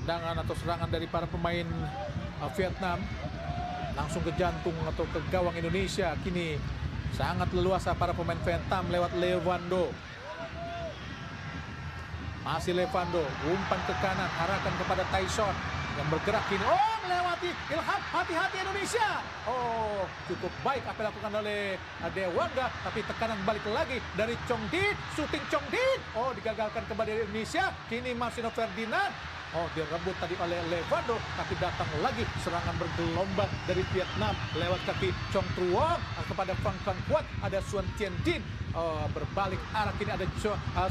tendangan atau serangan dari para pemain Vietnam langsung ke jantung atau ke gawang Indonesia. Kini sangat leluasa para pemain Vietnam lewat Levando. Masih Levando, umpan ke kanan, arahkan kepada Tyson yang bergerak kini. Oh, melewati Ilham, hati-hati Indonesia. Oh, cukup baik apa yang dilakukan oleh Dewangga, tapi tekanan balik lagi dari Chong Din, syuting Chong Din. Oh, digagalkan kembali Indonesia. Kini Marcino Ferdinand. Oh, direbut tadi oleh Levando, tapi datang lagi serangan bergelombang dari Vietnam lewat kaki Chong Truong kepada Van Kang Kuat. Ada Suan Tien Din. Oh, berbalik arah kini ada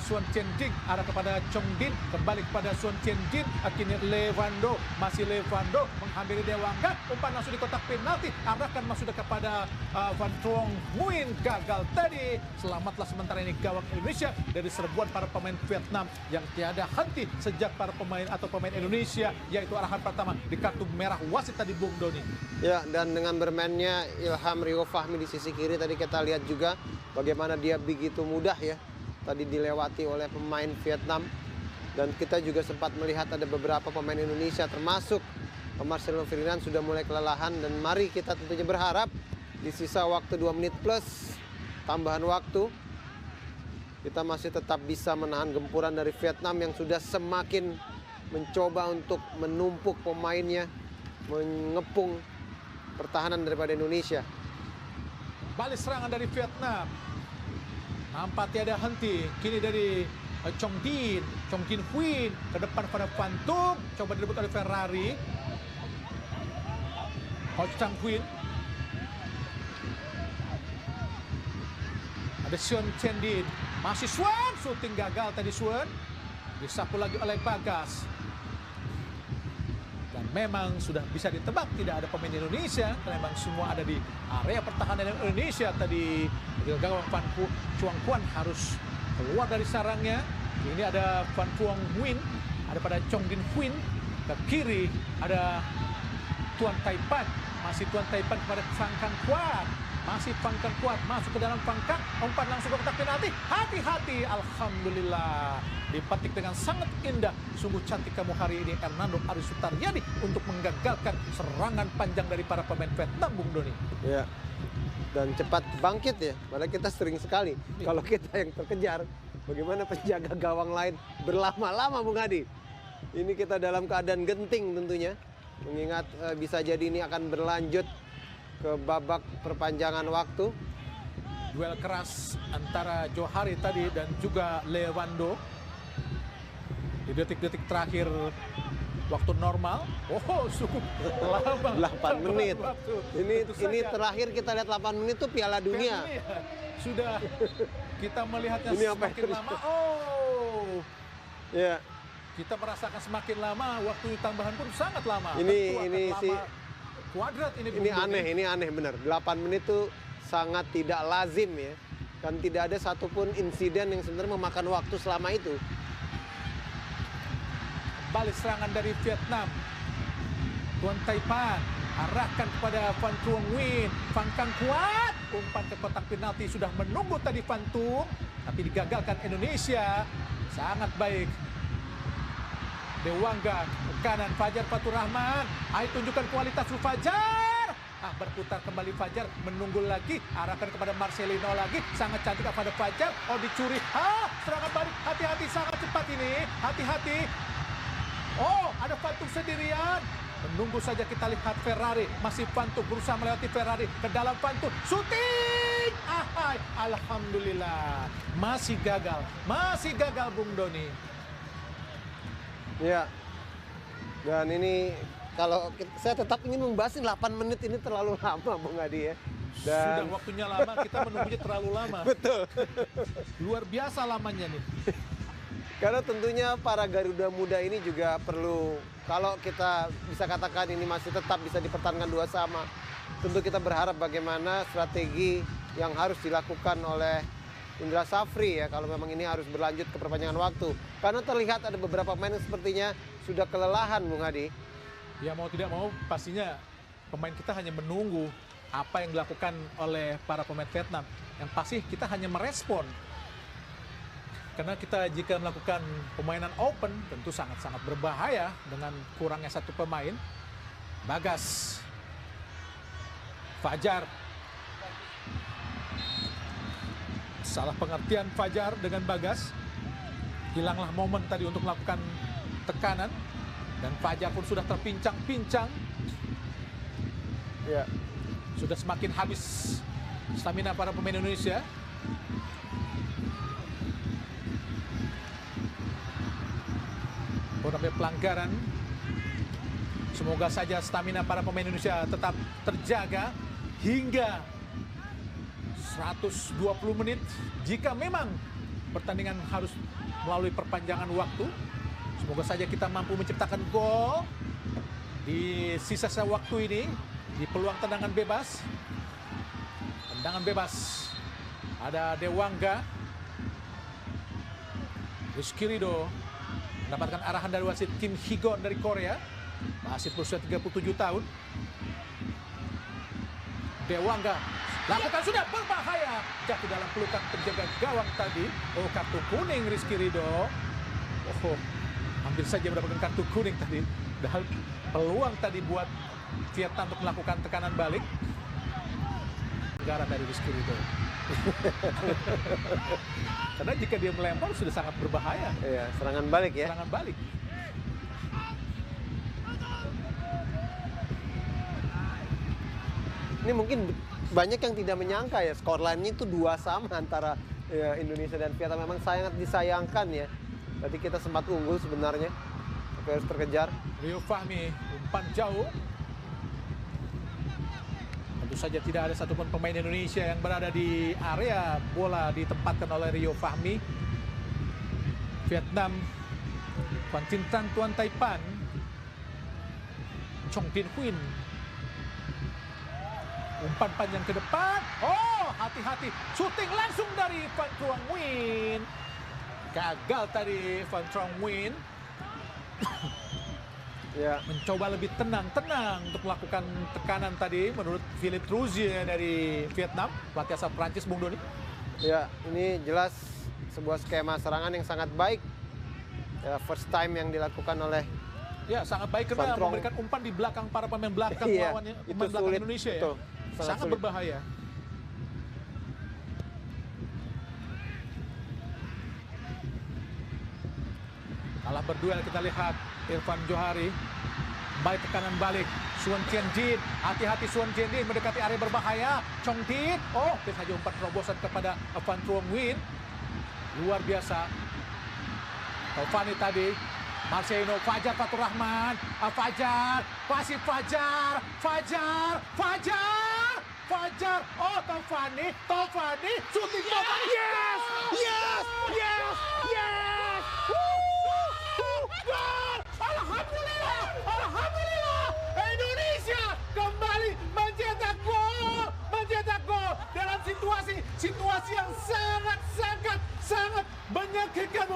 Suan Tien Din arah kepada Chong Din, kembali kepada Suan Tien Din. Akhirnya Levando, masih Levando menghampiri Dewangga, umpan langsung di kotak penalti, arahkan masuk kepada Van Truong Nguyen, gagal tadi. Selamatlah sementara ini gawang Indonesia dari serbuan para pemain Vietnam yang tiada henti sejak para pemain atau pemain Indonesia, yaitu arahan pertama di kartu merah wasit tadi, Bung Doni. Ya, dan dengan bermainnya Ilham Rio Fahmi di sisi kiri tadi kita lihat juga bagaimana dia begitu mudah ya tadi dilewati oleh pemain Vietnam. Dan kita juga sempat melihat ada beberapa pemain Indonesia termasuk Marcelo Ferdinand sudah mulai kelelahan. Dan mari kita tentunya berharap di sisa waktu 2 menit plus tambahan waktu kita masih tetap bisa menahan gempuran dari Vietnam yang sudah semakin mencoba untuk menumpuk pemainnya, mengepung pertahanan daripada Indonesia. Balik serangan dari Vietnam nampak tiada henti. Kini dari Chong Din Huyen ke depan pada Van Tung, coba direbut oleh Ferrari. Ho Chang Huyen, ada Suan Tien Din, masih Suan, syuting gagal tadi Suan, disapu lagi oleh Bagas. Dan memang sudah bisa ditebak tidak ada pemain Indonesia karena memang semua ada di area pertahanan Indonesia tadi. Gawang Van Truong Nguyen harus keluar dari sarangnya. Ini ada Van Truong Nguyen, ada pada Chong Din Huyen. Ke kiri ada Tuan Taipan, masih Tuan Taipan kepada Van Kang Kuat. Masih Fangkang kuat, masuk ke dalam Fangkang, umpan langsung ke kotak penalti. Hati-hati, alhamdulillah. Dipetik dengan sangat indah. Sungguh cantik kamu hari ini, Hernando Aris Sutaryadi, untuk menggagalkan serangan panjang dari para pemain Vietnam, Bung Doni. Ya. Dan cepat bangkit ya. Padahal kita sering sekali. Kalau kita yang terkejar, bagaimana penjaga gawang lain berlama-lama, Bung Hadi. Ini kita dalam keadaan genting tentunya. Mengingat bisa jadi ini akan berlanjut ke babak perpanjangan waktu. Duel keras antara Johari tadi dan juga Lewando. Di detik-detik terakhir waktu normal. Oh, cukup lama. 8 menit. Ini terakhir kita lihat 8 menit itu Piala Dunia. Sudah kita melihatnya Ini apa semakin yang lama. Oh. Ya. Kita merasakan semakin lama, waktu tambahan pun sangat lama. Ini sih kuadrat ini. Ini aneh benar. 8 menit itu sangat tidak lazim ya. Dan tidak ada satupun insiden yang sebenarnya memakan waktu selama itu. Balik serangan dari Vietnam. Tuan Taipan arahkan kepada Van Truong Nguyen. Van Kang kuat. Umpan ke kotak penalti sudah menunggu tadi Van Tung. Tapi digagalkan Indonesia. Sangat baik. Dewangga ke kanan, Fajar Fatur Rahman. Ayo tunjukkan kualitas lu, Fajar. Berputar kembali Fajar, menunggu lagi, arahkan kepada Marcelino lagi. Sangat cantik kepada Fajar. Oh, dicuri. Serangan balik. Hati-hati, sangat cepat ini. Hati-hati. Oh, ada Fantung sendirian. Menunggu saja, kita lihat Ferrari. Masih Fantung berusaha melewati Ferrari. Ke dalam Fantung. Shooting! Alhamdulillah. Masih gagal. Masih gagal, Bung Doni. Ya. Dan ini kalau saya tetap ingin membahas 8 menit ini terlalu lama, Bung Hadi ya. Sudah waktunya lama, kita menunggunya terlalu lama. Betul. Luar biasa lamanya nih. Karena tentunya para Garuda Muda ini juga perlu, kalau kita bisa katakan ini masih tetap bisa dipertahankan 2 sama. Tentu kita berharap bagaimana strategi yang harus dilakukan oleh Indra Safri ya, kalau memang ini harus berlanjut ke perpanjangan waktu. Karena terlihat ada beberapa pemain yang sepertinya sudah kelelahan, Bung Hadi. Ya mau tidak mau, pastinya pemain kita hanya menunggu apa yang dilakukan oleh para pemain Vietnam. Yang pasti kita hanya merespon. Karena kita jika melakukan permainan open, tentu sangat-sangat berbahaya dengan kurangnya 1 pemain. Bagas. Fajar. Salah pengertian Fajar dengan Bagas. Hilanglah momen tadi untuk melakukan tekanan. Dan Fajar pun sudah terpincang-pincang. Ya. Sudah semakin habis stamina para pemain Indonesia. Sampai pelanggaran. Semoga saja stamina para pemain Indonesia tetap terjaga hingga 120 menit. Jika memang pertandingan harus melalui perpanjangan waktu, semoga saja kita mampu menciptakan gol di sisa-sisa waktu ini, di peluang tendangan bebas. Tendangan bebas. Ada Dewangga. Rizky Ridho mendapatkan arahan dari wasit Kim Hee-gon dari Korea. Masih berusia 37 tahun. Dewangga lakukan, sudah berbahaya. Jatuh dalam pelukan penjaga gawang tadi. Oh, kartu kuning Rizky Ridho. Oh, hampir saja mendapatkan kartu kuning tadi. Dan peluang tadi buat Vietnam untuk melakukan tekanan balik. Negara dari Rizky Ridho. Karena jika dia melempar sudah sangat berbahaya. Iya, serangan balik ya. Serangan balik. Ini mungkin banyak yang tidak menyangka ya, skor line-nya itu 2 sama antara ya, Indonesia dan Vietnam. Memang sangat disayangkan ya. Tadi kita sempat unggul sebenarnya, tapi harus terkejar. Rio Fahmi, umpan jauh. Tentu saja tidak ada satupun pemain Indonesia yang berada di area bola ditempatkan oleh Rio Fahmi. Vietnam, Quan Tin Tran, Tuan Taipan, Chong Tin Huyen. Umpan panjang ke depan. Oh, hati-hati. Shooting langsung dari Van Truong Nguyen. Gagal tadi Van Truong Nguyen. Ya. mencoba lebih tenang untuk melakukan tekanan tadi menurut Philippe Trouzier dari Vietnam, pelatih asal Prancis, Bung Doni. Ya, ini jelas sebuah skema serangan yang sangat baik. Ya, first time yang dilakukan oleh Ya, sangat baik karena Van Trong. memberikan umpan di belakang para pemain belakang Iya, lawannya, itu pemain belakang sulit, Indonesia betul. ya. Sangat Sangat sulit. berbahaya. Kalah berduel kita lihat Irfan Johari. Baik tekanan balik. Suan Chien Jin. Hati-hati Suan Chien Jin mendekati area berbahaya. Chong Tin. Oh, bisa saja umpan terobosan kepada Van Trong Win. Luar biasa. Taufani tadi. Marcelino, Fajar Fatur Rahman. Fajar. Pasif Fajar. Fajar. Oh, Taufani. Shooting Taufani. Yes! Gol! Alhamdulillah! Indonesia kembali mencetak gol dalam situasi yang sangat menyakitkan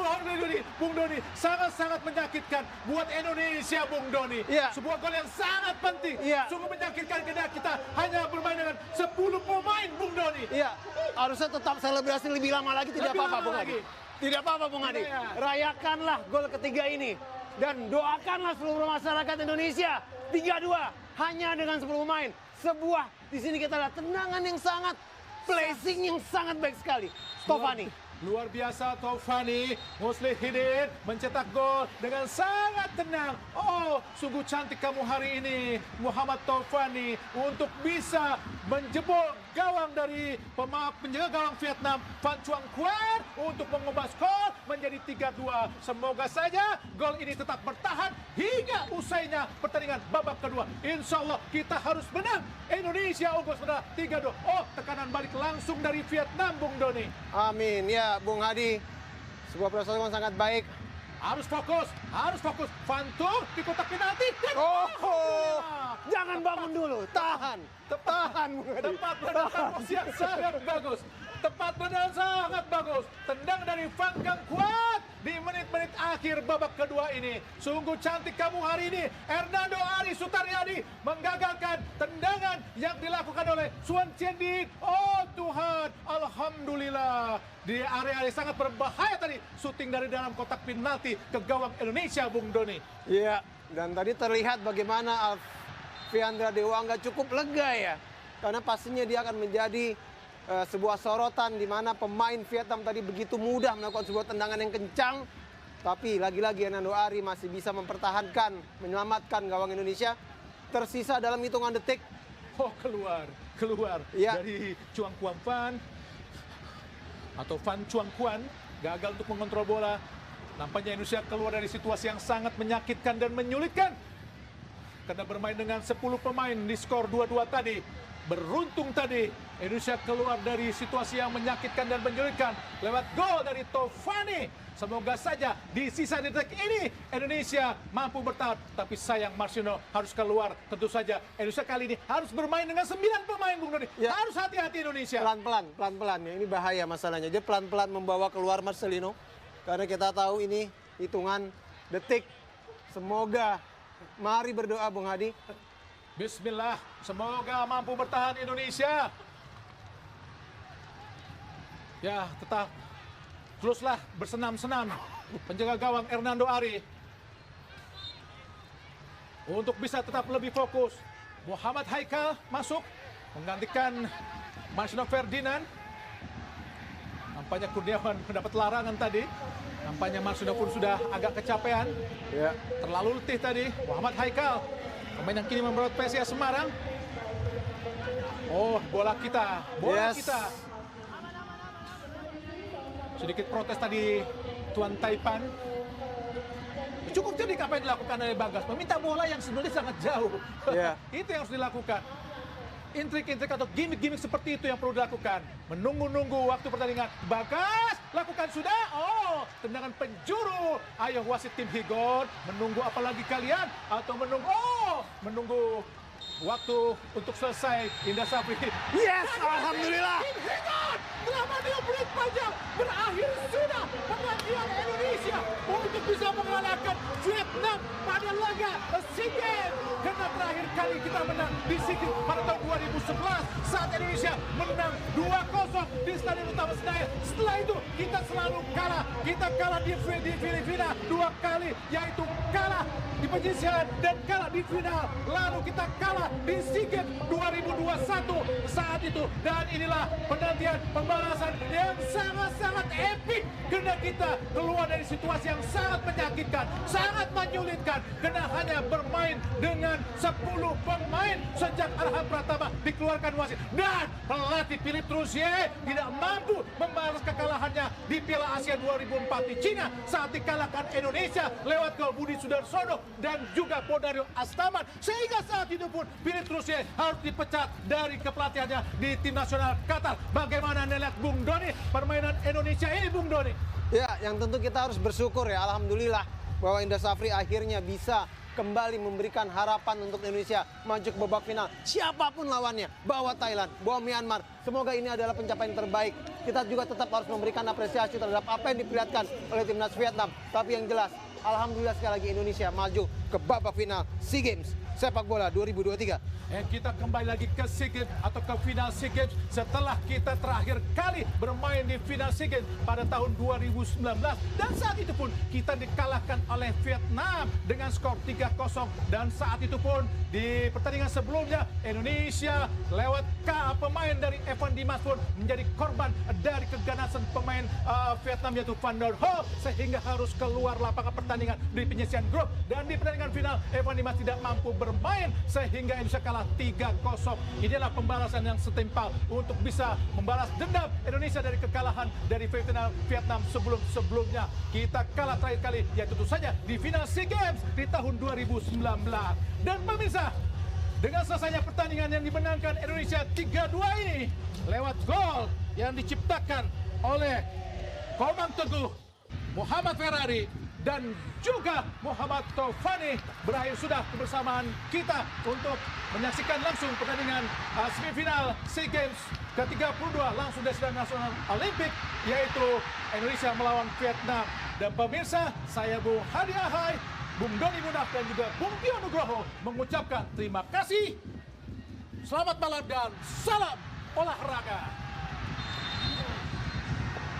Bung Doni. Sangat menyakitkan buat Indonesia, Bung Doni. Iya. Sebuah gol yang sangat penting. Iya. Sungguh menyakitkan karena kita hanya bermain dengan 10 pemain, Bung Doni. Iya, harusnya tetap selebrasi lebih lama lagi, tidak Lebih apa-apa lama Bung lagi. Adi. Tidak apa-apa Bung Adi. Iya. Rayakanlah gol ketiga ini. Dan doakanlah seluruh masyarakat Indonesia. 3-2 hanya dengan 10 pemain. Sebuah, di sini kita lihat tendangan yang sangat, placing yang sangat baik sekali. Taufani. Luar biasa Taufani. Muslihidin mencetak gol dengan sangat tenang. Oh, sungguh cantik kamu hari ini, Muhammad Taufani, untuk bisa menjebol gawang dari penjaga gawang Vietnam, Van Chuan Quan, untuk mengubah skor menjadi 3-2. Semoga saja gol ini tetap bertahan hingga usainya pertandingan babak kedua. Insya Allah kita harus menang. Indonesia unggul sebentar 3-2. Oh, tekanan balik langsung dari Vietnam, Bung Doni. Amin. Ya, Bung Hadi. Sebuah prestasi yang sangat baik. Harus fokus. Fantum di kotak penalti. Dan Jangan bangun dulu. Tahan. Tahan, Bung Hadi. tempat ledakan yang sangat bagus. Tendang dari Van Gang Kuat di menit-menit akhir babak kedua ini. Sungguh cantik kamu hari ini. Hernando Ari Sutaryadi menggagalkan tendangan yang dilakukan oleh Suan Chien Jin. Oh Tuhan, alhamdulillah. Di area sangat berbahaya tadi. Shooting dari dalam kotak penalti ke gawang Indonesia, Bung Doni. Iya, dan tadi terlihat bagaimana Alfiandra Dewangga cukup lega ya. Karena pastinya dia akan menjadi sebuah sorotan di mana pemain Vietnam tadi begitu mudah melakukan sebuah tendangan yang kencang. Tapi lagi-lagi Hernando Ari masih bisa mempertahankan, menyelamatkan gawang Indonesia. Tersisa dalam hitungan detik. Oh, keluar Iya. dari Chuang Kuan Van atau Van Chuang Quan, gagal untuk mengontrol bola. Nampaknya Indonesia keluar dari situasi yang sangat menyakitkan dan menyulitkan karena bermain dengan 10 pemain di skor 2-2 tadi. Beruntung tadi Indonesia keluar dari situasi yang menyakitkan dan menyulitkan lewat gol dari Taufani. Semoga saja di sisa detik ini Indonesia mampu bertahan. Tapi sayang Marcelino harus keluar. Tentu saja Indonesia kali ini harus bermain dengan 9 pemain, Bung Doni. Ya. Harus hati-hati Indonesia. Pelan-pelan ya. Ini bahaya masalahnya. Dia pelan-pelan membawa keluar Marcelino. Karena kita tahu ini hitungan detik. Semoga, mari berdoa Bung Hadi. Bismillah, semoga mampu bertahan Indonesia. Ya, tetap teruslah bersenam-senam penjaga gawang Hernando Ari untuk bisa tetap lebih fokus. Muhammad Haikal masuk menggantikan Marcelino Ferdinand. Nampaknya Kurniawan mendapat larangan tadi. Nampaknya Marcelino pun sudah agak kecapean. Ya. Terlalu letih tadi. Muhammad Haikal, pemain yang kini membawa PSIS Semarang. Oh, bola kita. Kita. Sedikit protes tadi Tuan Taipan. Cukup cerdik apa yang dilakukan oleh Bagas. Meminta bola yang sebenarnya sangat jauh. Yeah. Itu yang harus dilakukan. Intrik-intrik atau gimmick-gimmick seperti itu yang perlu dilakukan. Menunggu-nunggu waktu pertandingan. Bagas, lakukan sudah. Oh, tendangan penjuru. Ayo wasit tim Higon. Menunggu apa lagi kalian? Atau menunggu waktu untuk selesai. Indra Safri. Yes, alhamdulillah. Tim Higon selama 20 menit panjang berakhir sudah penggantian Indonesia untuk bisa mengalahkan Vietnam pada laga Setelah itu kita selalu kalah. Kita kalah di Filipina 2 kali, yaitu kalah di penyisihan dan kalah di final. Lalu kita kalah di SEA Games 2021 saat itu. Dan inilah penantian pembalasan yang sangat-sangat epik. Karena kita keluar dari situasi yang sangat menyakitkan, sangat menyulitkan. Karena hanya bermain dengan 10 pemain sejak Arham Pratama dikeluarkan wasit. Dan pelatih Philippe Troussier tidak mampu membalas kekalahannya di Piala Asia 2004 di Cina saat dikalahkan Indonesia lewat gol Budi Sudarsono dan juga Podario Astaman. Sehingga saat itu pun Philippe Troussier harus dipecat dari kepelatihannya di tim nasional Qatar. Bagaimana Anda lihat Bung Doni permainan Indonesia ini, Bung Doni? Ya, yang tentu kita harus bersyukur ya, alhamdulillah bahwa Indra Safri akhirnya bisa kembali memberikan harapan untuk Indonesia maju ke babak final. Siapapun lawannya, bawa Thailand, bawa Myanmar, semoga ini adalah pencapaian terbaik. Kita juga tetap harus memberikan apresiasi terhadap apa yang diperlihatkan oleh timnas Vietnam. Tapi yang jelas, alhamdulillah sekali lagi Indonesia maju ke babak final SEA Games Sepak Bola 2023. Kita kembali lagi ke SEA Games atau ke final SEA Games setelah kita terakhir kali bermain di final SEA Games pada tahun 2019. Dan saat itu pun kita dikalahkan oleh Vietnam dengan skor 3-0. Dan saat itu pun di pertandingan sebelumnya Indonesia lewat pemain dari Evan Dimas pun menjadi korban dari keganasan pemain Vietnam yaitu Van der Ho sehingga harus keluar lapangan pertandingan di penyisihan grup. Dan di pertandingan final Evan Dimas tidak mampu bermain sehingga Indonesia kalah 3-0. Inilah pembalasan yang setimpal untuk bisa membalas dendam Indonesia dari kekalahan dari Vietnam sebelum-sebelumnya. Kita kalah terakhir kali yaitu tentu saja di final SEA Games di tahun 2019. Dan pemirsa, dengan selesainya pertandingan yang dimenangkan Indonesia 3-2 ini lewat gol yang diciptakan oleh Komang Teguh, Muhammad Ferrari dan juga Muhammad Taufani, berakhir sudah kebersamaan kita untuk menyaksikan langsung pertandingan semifinal SEA Games ke-32 langsung dari Stadion Nasional Olimpik, yaitu Indonesia melawan Vietnam. Dan pemirsa, saya Bung Hadi Ahai, Bung Doni Munaf dan juga Bung Tio Nugroho mengucapkan terima kasih. Selamat malam dan salam olahraga.